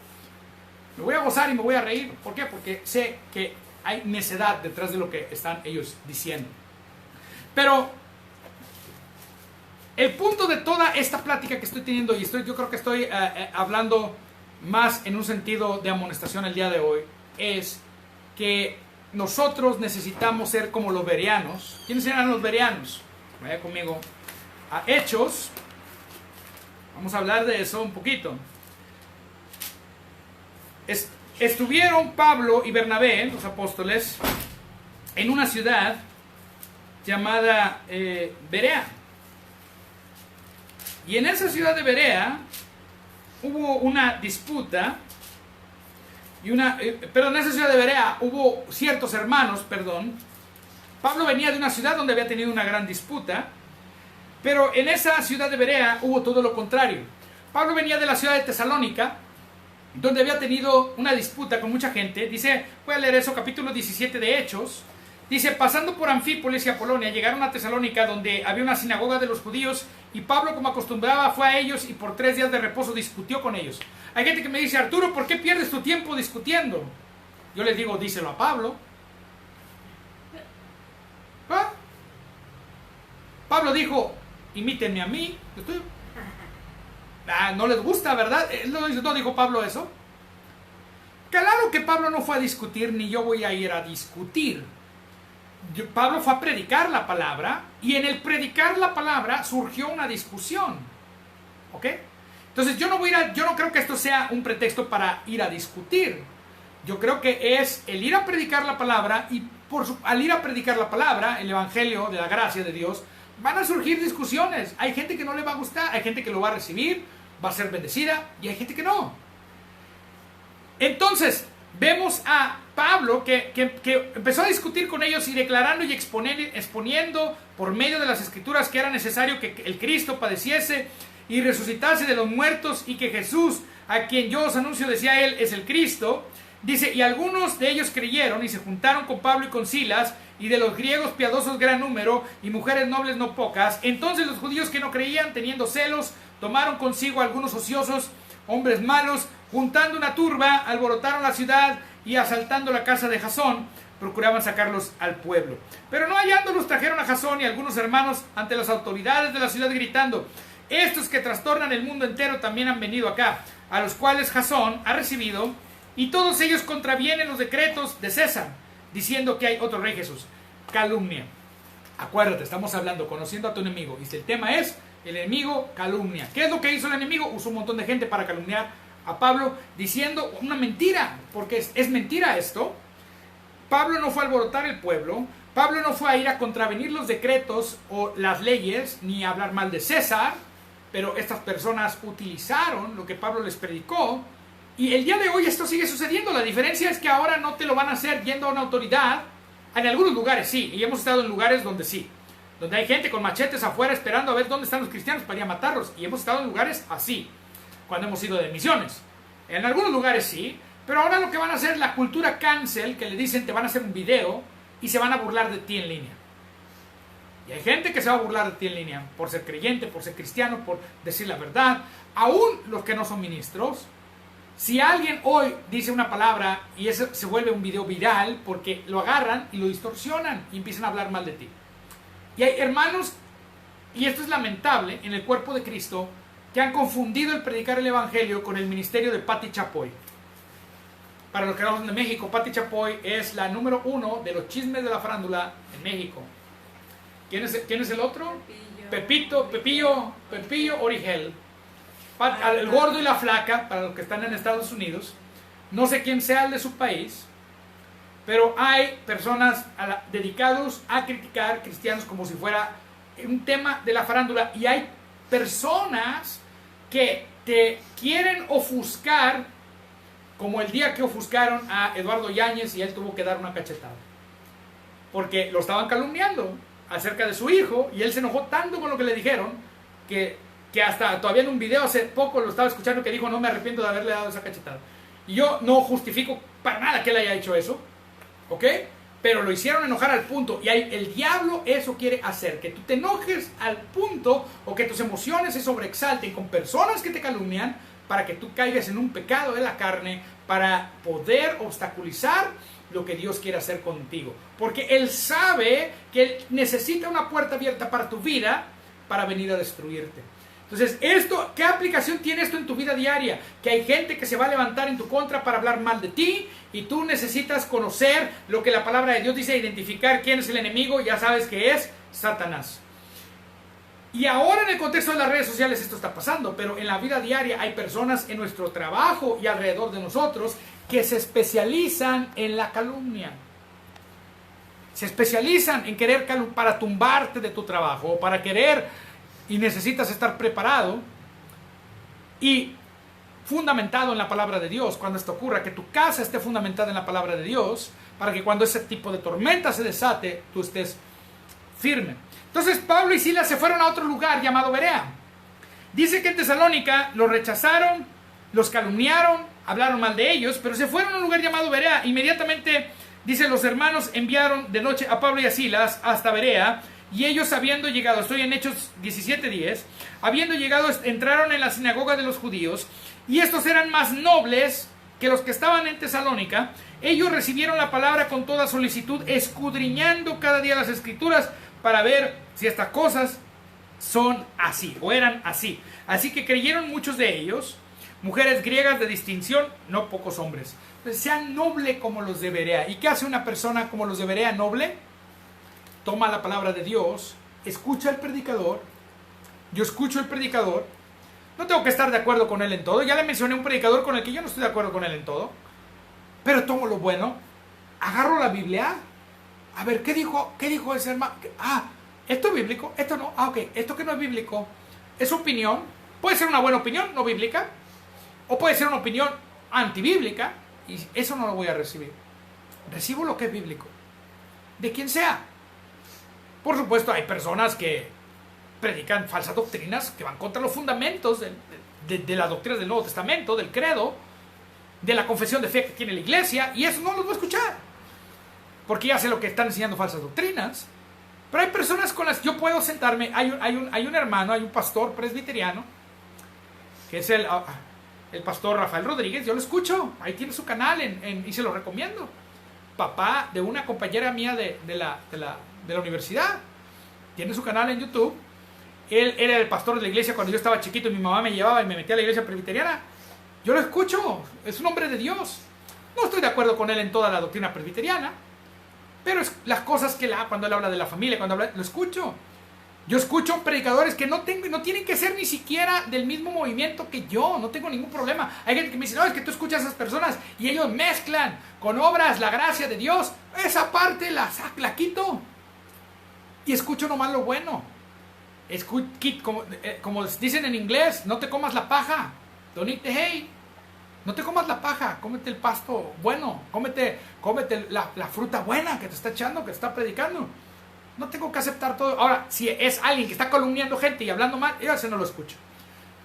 Me voy a gozar y me voy a reír. ¿Por qué? Porque sé que hay necedad detrás de lo que están ellos diciendo. Pero el punto de toda esta plática que estoy teniendo, y yo creo que estoy hablando más en un sentido de amonestación el día de hoy, es que nosotros necesitamos ser como los bereanos. ¿Quiénes eran los bereanos? Vaya conmigo a Hechos. Vamos a hablar de eso un poquito. Estuvieron Pablo y Bernabé, los apóstoles, en una ciudad llamada Berea. Y en esa ciudad de Berea hubo una disputa, en esa ciudad de Berea hubo ciertos hermanos, Pablo venía de una ciudad donde había tenido una gran disputa, pero en esa ciudad de Berea hubo todo lo contrario. Pablo venía de la ciudad de Tesalónica, donde había tenido una disputa con mucha gente. Dice, voy a leer eso, capítulo 17 de Hechos. Dice, pasando por Anfípolis y Apolonia, llegaron a Tesalónica, donde había una sinagoga de los judíos, y Pablo, como acostumbraba, fue a ellos y por 3 días de reposo discutió con ellos. Hay gente que me dice, Arturo, ¿por qué pierdes tu tiempo discutiendo? Yo les digo, díselo a Pablo. Pablo dijo, imítenme a mí. No les gusta, ¿verdad? ¿No dijo Pablo eso? Claro que Pablo no fue a discutir, ni yo voy a ir a discutir. Pablo fue a predicar la palabra, y en el predicar la palabra surgió una discusión. ¿Ok? Entonces yo no creo que esto sea un pretexto para ir a discutir. Yo creo que es el ir a predicar la palabra, y al ir a predicar la palabra, el evangelio de la gracia de Dios, van a surgir discusiones. Hay gente que no le va a gustar, hay gente que lo va a recibir, va a ser bendecida, y hay gente que no. Entonces vemos a Pablo que empezó a discutir con ellos y declarando y exponiendo por medio de las escrituras que era necesario que el Cristo padeciese y resucitase de los muertos, y que Jesús, a quien yo os anuncio, decía él, es el Cristo. Dice, y algunos de ellos creyeron y se juntaron con Pablo y con Silas, y de los griegos piadosos gran número, y mujeres nobles no pocas. Entonces los judíos que no creían, teniendo celos, tomaron consigo algunos ociosos, hombres malos, juntando una turba, alborotaron la ciudad, y asaltando la casa de Jasón, procuraban sacarlos al pueblo. Pero no hallándolos, trajeron a Jasón y algunos hermanos ante las autoridades de la ciudad, gritando, estos que trastornan el mundo entero también han venido acá, a los cuales Jasón ha recibido, y todos ellos contravienen los decretos de César, diciendo que hay otro rey Jesús. Calumnia. Acuérdate, estamos hablando, conociendo a tu enemigo. Y si el tema es, el enemigo calumnia. ¿Qué es lo que hizo el enemigo? Usó un montón de gente para calumniar a Pablo, diciendo una mentira, porque es mentira esto. Pablo no fue a alborotar el pueblo, Pablo no fue a ir a contravenir los decretos o las leyes, ni a hablar mal de César, pero estas personas utilizaron lo que Pablo les predicó, y el día de hoy esto sigue sucediendo. La diferencia es que ahora no te lo van a hacer yendo a una autoridad. En algunos lugares sí, y hemos estado en lugares donde sí, donde hay gente con machetes afuera esperando a ver dónde están los cristianos para ir a matarlos, y hemos estado en lugares así, cuando hemos ido de misiones. En algunos lugares sí, pero ahora lo que van a hacer es la cultura cancel, que le dicen te van a hacer un video y se van a burlar de ti en línea. Y hay gente que se va a burlar de ti en línea por ser creyente, por ser cristiano, por decir la verdad. Aún los que no son ministros, si alguien hoy dice una palabra y eso se vuelve un video viral, porque lo agarran y lo distorsionan y empiezan a hablar mal de ti. Y hay hermanos, y esto es lamentable, en el cuerpo de Cristo, que han confundido el predicar el evangelio con el ministerio de Pati Chapoy. Para los que no son de México, Pati Chapoy es la número 1 de los chismes de la farándula en México. ¿Quién es el otro? Pepillo Origel. El gordo y la flaca, para los que están en Estados Unidos. No sé quién sea el de su país, pero hay personas dedicados a criticar cristianos como si fuera un tema de la farándula, y hay personas que te quieren ofuscar, como el día que ofuscaron a Eduardo Yáñez y él tuvo que dar una cachetada porque lo estaban calumniando acerca de su hijo, y él se enojó tanto con lo que le dijeron que hasta todavía en un video hace poco lo estaba escuchando que dijo: no me arrepiento de haberle dado esa cachetada. Y yo no justifico para nada que él haya hecho eso, ¿ok? Pero lo hicieron enojar al punto, y el diablo eso quiere hacer, que tú te enojes al punto, o que tus emociones se sobreexalten con personas que te calumnian, para que tú caigas en un pecado de la carne, para poder obstaculizar lo que Dios quiere hacer contigo. Porque Él sabe que Él necesita una puerta abierta para tu vida, para venir a destruirte. Entonces, ¿qué aplicación tiene esto en tu vida diaria? Que hay gente que se va a levantar en tu contra para hablar mal de ti, y tú necesitas conocer lo que la palabra de Dios dice, identificar quién es el enemigo. Ya sabes que es Satanás. Y ahora en el contexto de las redes sociales esto está pasando, pero en la vida diaria hay personas en nuestro trabajo y alrededor de nosotros que se especializan en la calumnia. Se especializan en querer para tumbarte de tu trabajo, o para querer, y necesitas estar preparado y fundamentado en la palabra de Dios cuando esto ocurra, que tu casa esté fundamentada en la palabra de Dios, para que cuando ese tipo de tormenta se desate, tú estés firme. Entonces Pablo y Silas se fueron a otro lugar llamado Berea. Dice que en Tesalónica los rechazaron, los calumniaron, hablaron mal de ellos, pero se fueron a un lugar llamado Berea. Inmediatamente, dice, los hermanos enviaron de noche a Pablo y a Silas hasta Berea, y ellos habiendo llegado, estoy en Hechos 17:10, habiendo llegado, entraron en la sinagoga de los judíos, y estos eran más nobles que los que estaban en Tesalónica. Ellos recibieron la palabra con toda solicitud, escudriñando cada día las escrituras para ver si estas cosas son así o eran así. Así que creyeron muchos de ellos, mujeres griegas de distinción, no pocos hombres. Entonces, sean noble como los de Berea. ¿Y qué hace una persona como los de Berea noble? Toma la palabra de Dios, escucha al predicador. Yo escucho al predicador, no tengo que estar de acuerdo con él en todo. Ya le mencioné un predicador con el que yo no estoy de acuerdo con él en todo, pero tomo lo bueno, agarro la Biblia. A ver, ¿qué dijo ese hermano? ¿Esto es bíblico? Esto no. Ok, esto que no es bíblico es opinión. Puede ser una buena opinión, no bíblica, o puede ser una opinión antibíblica, y eso no lo voy a recibir. Recibo lo que es bíblico, de quien sea. Por supuesto, hay personas que predican falsas doctrinas que van contra los fundamentos de las doctrinas del Nuevo Testamento, del credo, de la confesión de fe que tiene la iglesia, y eso no los voy a escuchar, porque ya sé lo que están enseñando, falsas doctrinas. Pero hay personas con las que yo puedo sentarme. Hay un hermano, hay un pastor presbiteriano, que es el pastor Rafael Rodríguez. Yo lo escucho, ahí tiene su canal y se lo recomiendo. Papá de una compañera mía de la universidad, tiene su canal en YouTube. Él era el pastor de la iglesia cuando yo estaba chiquito y mi mamá me llevaba y me metía a la iglesia presbiteriana. Yo lo escucho, es un hombre de Dios. No estoy de acuerdo con él en toda la doctrina presbiteriana, pero es las cosas que cuando él habla de la familia, lo escucho. Yo escucho predicadores que no tienen que ser ni siquiera del mismo movimiento que yo, no tengo ningún problema. Hay gente que me dice, no, es que tú escuchas a esas personas y ellos mezclan con obras la gracia de Dios. Esa parte la quito y escucho nomás lo bueno. Como dicen en inglés, no te comas la paja, don't eat the hay. No te comas la paja, cómete el pasto bueno, cómete la fruta buena que te está echando, que te está predicando. No tengo que aceptar todo. Ahora, si es alguien que está calumniando gente y hablando mal, yo ese no lo escucho.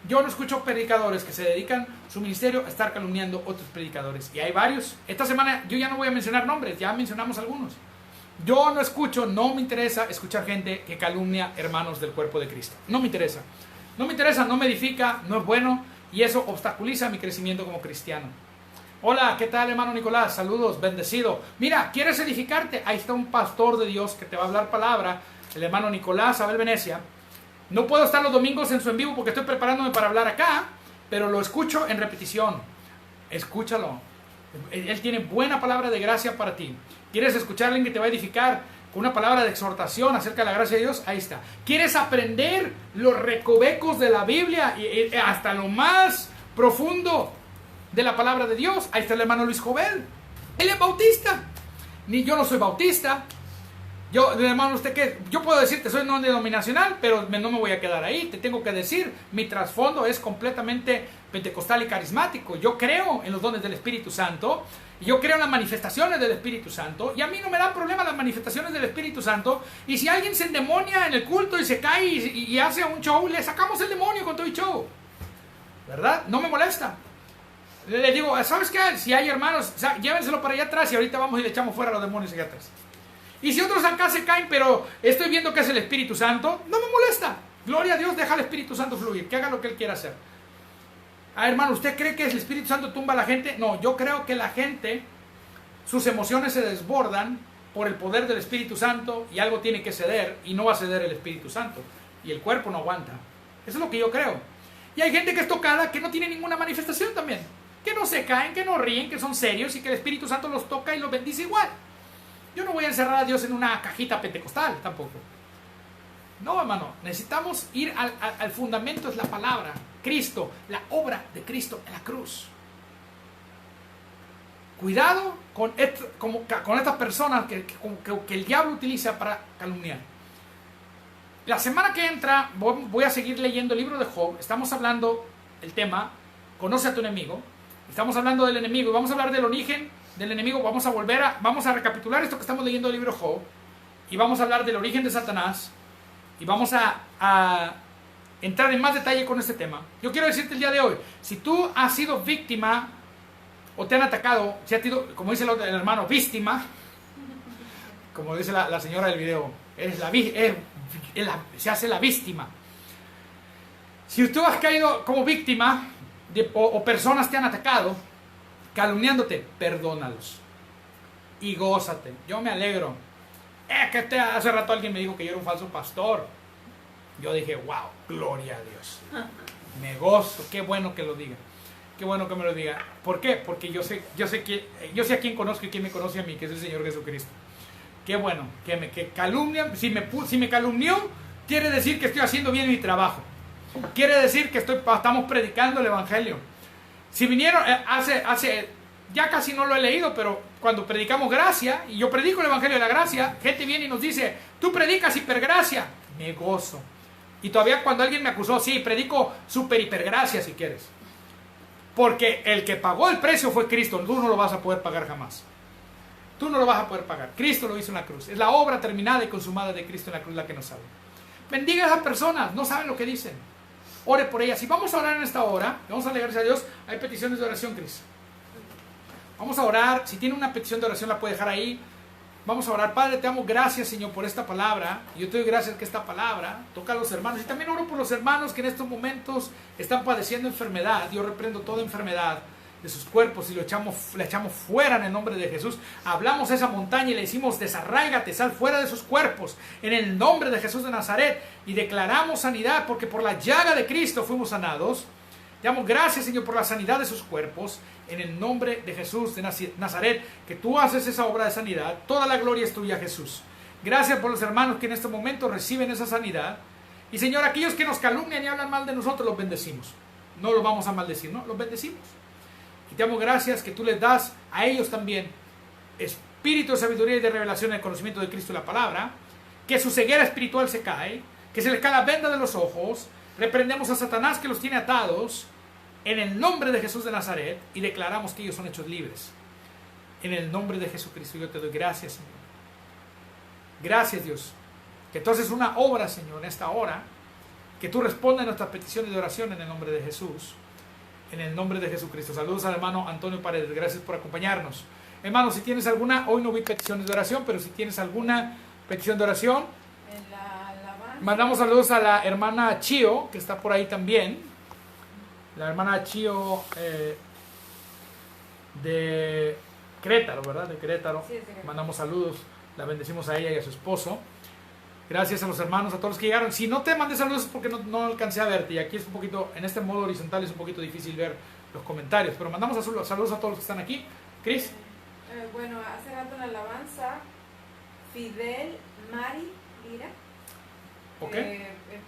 Yo no escucho predicadores que se dedican su ministerio a estar calumniando otros predicadores. Y hay varios. Esta semana yo ya no voy a mencionar nombres, ya mencionamos algunos. Yo no escucho, no me interesa escuchar gente que calumnia hermanos del cuerpo de Cristo. No me interesa. No me interesa, no me edifica, no es bueno. Y eso obstaculiza mi crecimiento como cristiano. Hola, ¿qué tal, hermano Nicolás? Saludos, bendecido. Mira, ¿quieres edificarte? Ahí está un pastor de Dios que te va a hablar palabra, el hermano Nicolás Abel Venecia. No puedo estar los domingos en su en vivo porque estoy preparándome para hablar acá, pero lo escucho en repetición. Escúchalo. Él tiene buena palabra de gracia para ti. ¿Quieres escuchar a alguien que te va a edificar con una palabra de exhortación acerca de la gracia de Dios? Ahí está. ¿Quieres aprender los recovecos de la Biblia y hasta lo más profundo de la palabra de Dios? Ahí está el hermano Luis Jovel. Él es bautista. Ni yo no soy bautista. Yo, hermano, ¿usted qué? Yo puedo decirte, soy no denominacional, pero no me voy a quedar ahí. Te tengo que decir, mi trasfondo es completamente pentecostal y carismático. Yo creo en los dones del Espíritu Santo. Yo creo en las manifestaciones del Espíritu Santo. Y a mí no me dan problema las manifestaciones del Espíritu Santo. Y si alguien se endemonia en el culto y se cae y hace un show, le sacamos el demonio con todo el show. ¿Verdad? No me molesta. Le digo, ¿sabes qué? Si hay hermanos, llévenselo para allá atrás y ahorita vamos y le echamos fuera a los demonios allá atrás. Y si otros acá se caen, pero estoy viendo que es el Espíritu Santo, no me molesta. Gloria a Dios, deja al Espíritu Santo fluir, que haga lo que Él quiera hacer. Hermano, ¿usted cree que el Espíritu Santo tumba a la gente? No, yo creo que la gente, sus emociones se desbordan por el poder del Espíritu Santo y algo tiene que ceder y no va a ceder el Espíritu Santo. Y el cuerpo no aguanta. Eso es lo que yo creo. Y hay gente que es tocada que no tiene ninguna manifestación también. Que no se caen, que no ríen, que son serios y que el Espíritu Santo los toca y los bendice igual. Yo no voy a encerrar a Dios en una cajita pentecostal tampoco. No, hermano, necesitamos ir al fundamento, es la palabra, Cristo, la obra de Cristo en la cruz. Cuidado con estas personas que el diablo utiliza para calumniar. La semana que entra voy a seguir leyendo el libro de Job. Estamos hablando el tema, conoce a tu enemigo. Estamos hablando del enemigo y vamos a hablar del origen del enemigo. Vamos a recapitular esto que estamos leyendo del libro de Job y vamos a hablar del origen de Satanás y vamos a entrar en más detalle con este tema. Yo quiero decirte el día de hoy, si tú has sido víctima o te han atacado, si has sido, como dice el hermano, víctima, como dice la señora del video, se hace la víctima. Si tú has caído como víctima o personas te han atacado calumniándote, perdónalos y gózate. Yo me alegro. Hace rato alguien me dijo que yo era un falso pastor. Yo dije, wow, gloria a Dios. Me gozo, qué bueno que lo diga. Qué bueno que me lo diga. ¿Por qué? Porque yo sé a quién conozco y quién me conoce a mí, que es el Señor Jesucristo. Qué bueno, que calumnian. Si me calumnió, quiere decir que estoy haciendo bien mi trabajo. Quiere decir que estamos predicando el Evangelio. Si vinieron, ya casi no lo he leído, pero cuando predicamos gracia, y yo predico el Evangelio de la gracia, gente viene y nos dice, tú predicas hipergracia, me gozo. Y todavía cuando alguien me acusó, sí, predico super hipergracia si quieres. Porque el que pagó el precio fue Cristo, tú no lo vas a poder pagar jamás. Tú no lo vas a poder pagar, Cristo lo hizo en la cruz. Es la obra terminada y consumada de Cristo en la cruz la que nos salva. Bendiga a esas personas, no saben lo que dicen. Ore por ellas. Si vamos a orar en esta hora, vamos a darle gracias a Dios. Hay peticiones de oración, Cris. Vamos a orar. Si tiene una petición de oración, la puede dejar ahí. Vamos a orar. Padre, te damos gracias, Señor, por esta palabra. Yo te doy gracias que esta palabra toca a los hermanos. Y también oro por los hermanos que en estos momentos están padeciendo enfermedad. Yo reprendo toda enfermedad de sus cuerpos y la echamos fuera en el nombre de Jesús. Hablamos a esa montaña y le decimos, desarráigate, sal fuera de sus cuerpos en el nombre de Jesús de Nazaret, y declaramos sanidad, porque por la llaga de Cristo fuimos sanados. Te damos gracias, Señor, por la sanidad de sus cuerpos en el nombre de Jesús de Nazaret, que tú haces esa obra de sanidad. Toda la gloria es tuya, Jesús. Gracias por los hermanos que en este momento reciben esa sanidad. Y Señor, aquellos que nos calumnian y hablan mal de nosotros, los bendecimos. No los vamos a maldecir, no, los bendecimos. Y te damos gracias que tú les das a ellos también espíritu de sabiduría y de revelación en el conocimiento de Cristo y la palabra, que su ceguera espiritual se cae, que se les cae la venda de los ojos. Reprendemos a Satanás que los tiene atados en el nombre de Jesús de Nazaret y declaramos que ellos son hechos libres. En el nombre de Jesucristo yo te doy gracias, Señor. Gracias, Dios, que tú haces una obra, Señor, en esta hora, que tú respondas a nuestras peticiones de oración en el nombre de Jesús. En el nombre de Jesucristo. Saludos al hermano Antonio Paredes. Gracias por acompañarnos. Hermano, si tienes alguna, hoy no vi peticiones de oración, pero si tienes alguna petición de oración, mandamos saludos a la hermana Chio, que está por ahí también. La hermana Chio de Querétaro, ¿verdad? De Querétaro. Sí, mandamos saludos. La bendecimos a ella y a su esposo. Gracias a los hermanos, a todos los que llegaron. Si no te mandé saludos es porque no alcancé a verte. Y aquí es un poquito, en este modo horizontal es un poquito difícil ver los comentarios. Pero mandamos saludos a todos los que están aquí. Cris. Bueno, hace rato en la alabanza, Fidel Mari Lira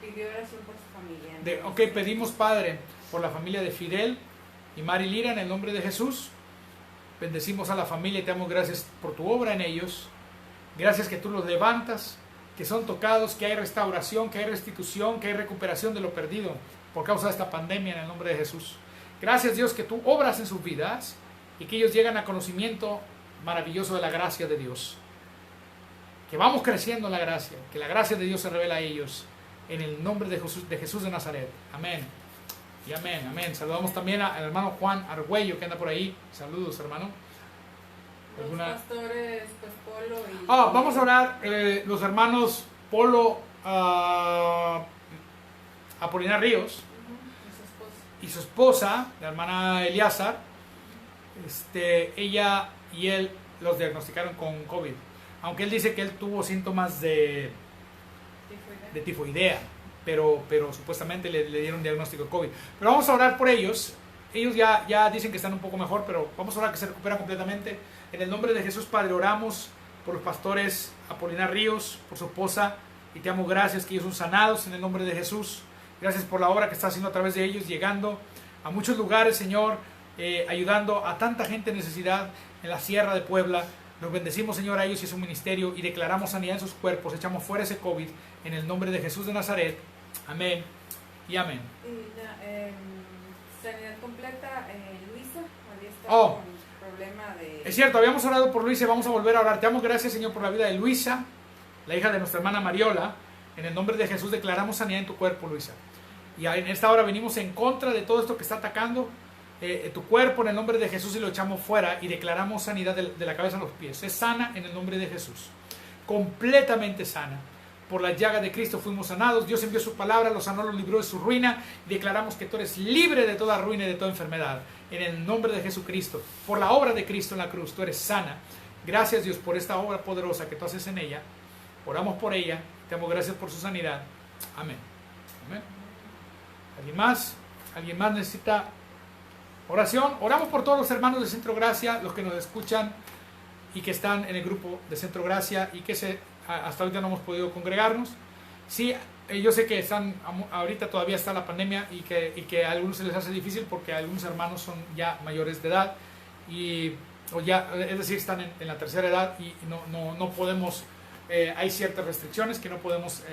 pidió oración por su familia. Ok, pedimos, Padre, por la familia de Fidel y Mari Lira en el nombre de Jesús. Bendecimos a la familia y te damos gracias por tu obra en ellos. Gracias que tú los levantas, que son tocados, que hay restauración, que hay restitución, que hay recuperación de lo perdido por causa de esta pandemia en el nombre de Jesús. Gracias, Dios, que tú obras en sus vidas y que ellos llegan a conocimiento maravilloso de la gracia de Dios. Que vamos creciendo en la gracia, que la gracia de Dios se revela a ellos en el nombre de Jesús de Nazaret. Amén. Y amén, amén. Saludamos también al hermano Juan Argüello, que anda por ahí. Saludos, hermano. Los pastores, pues Polo y... vamos a orar, los hermanos Polo Apolinar Ríos y su esposa, la hermana Eliazar. Ella y él los diagnosticaron con COVID, aunque él dice que él tuvo síntomas de tifoidea, pero supuestamente le dieron diagnóstico de COVID. Pero vamos a orar por ellos. Ellos ya dicen que están un poco mejor, pero vamos a orar que se recuperan completamente. En el nombre de Jesús, Padre, oramos por los pastores Apolinar Ríos, por su esposa, y te damos gracias que ellos son sanados en el nombre de Jesús. Gracias por la obra que está haciendo a través de ellos, llegando a muchos lugares, Señor, ayudando a tanta gente en necesidad en la Sierra de Puebla. Los bendecimos, Señor, a ellos y a su ministerio, y declaramos sanidad en sus cuerpos. Echamos fuera ese COVID en el nombre de Jesús de Nazaret. Amén y amén. Sanidad completa, Luisa había estado con problema de... Es cierto, habíamos orado por Luisa y vamos a volver a orar. Te damos gracias, Señor, por la vida de Luisa, la hija de nuestra hermana Mariola. En el nombre de Jesús declaramos sanidad en tu cuerpo, Luisa. Y en esta hora venimos en contra de todo esto que está atacando tu cuerpo en el nombre de Jesús, y lo echamos fuera y declaramos sanidad de la cabeza a los pies. Es sana en el nombre de Jesús, completamente sana. Por la llaga de Cristo fuimos sanados. Dios envió su palabra, los sanó, los libró de su ruina. Y declaramos que tú eres libre de toda ruina y de toda enfermedad. En el nombre de Jesucristo, por la obra de Cristo en la cruz, tú eres sana. Gracias, Dios, por esta obra poderosa que tú haces en ella. Oramos por ella. Te damos gracias por su sanidad. Amén. Amén. ¿Alguien más? ¿Alguien más necesita oración? Oramos por todos los hermanos de Centro Gracia, los que nos escuchan y que están en el grupo de Centro Gracia y que hasta ahorita no hemos podido congregarnos. Sí, yo sé que ahorita todavía está la pandemia y que a algunos se les hace difícil porque algunos hermanos son ya mayores de edad, es decir, están en la tercera edad y no podemos, hay ciertas restricciones que no podemos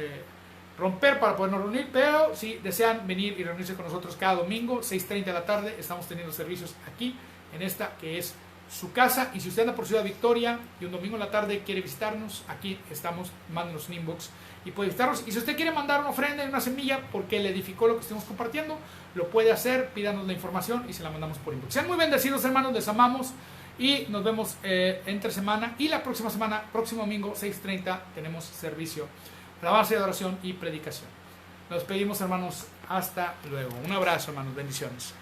romper para podernos reunir, pero si desean venir y reunirse con nosotros cada domingo, 6:30 de la tarde, estamos teniendo servicios aquí en esta que es su casa. Y si usted anda por Ciudad Victoria y un domingo en la tarde quiere visitarnos, aquí estamos, mándenos un inbox y puede visitarnos. Y si usted quiere mandar una ofrenda y una semilla porque le edificó lo que estamos compartiendo, lo puede hacer, pídanos la información y se la mandamos por inbox. Sean muy bendecidos, hermanos, les amamos y nos vemos entre semana. Y la próxima semana, próximo domingo, 6:30, tenemos servicio, alabanza y adoración y predicación. Nos pedimos, hermanos, hasta luego. Un abrazo, hermanos, bendiciones.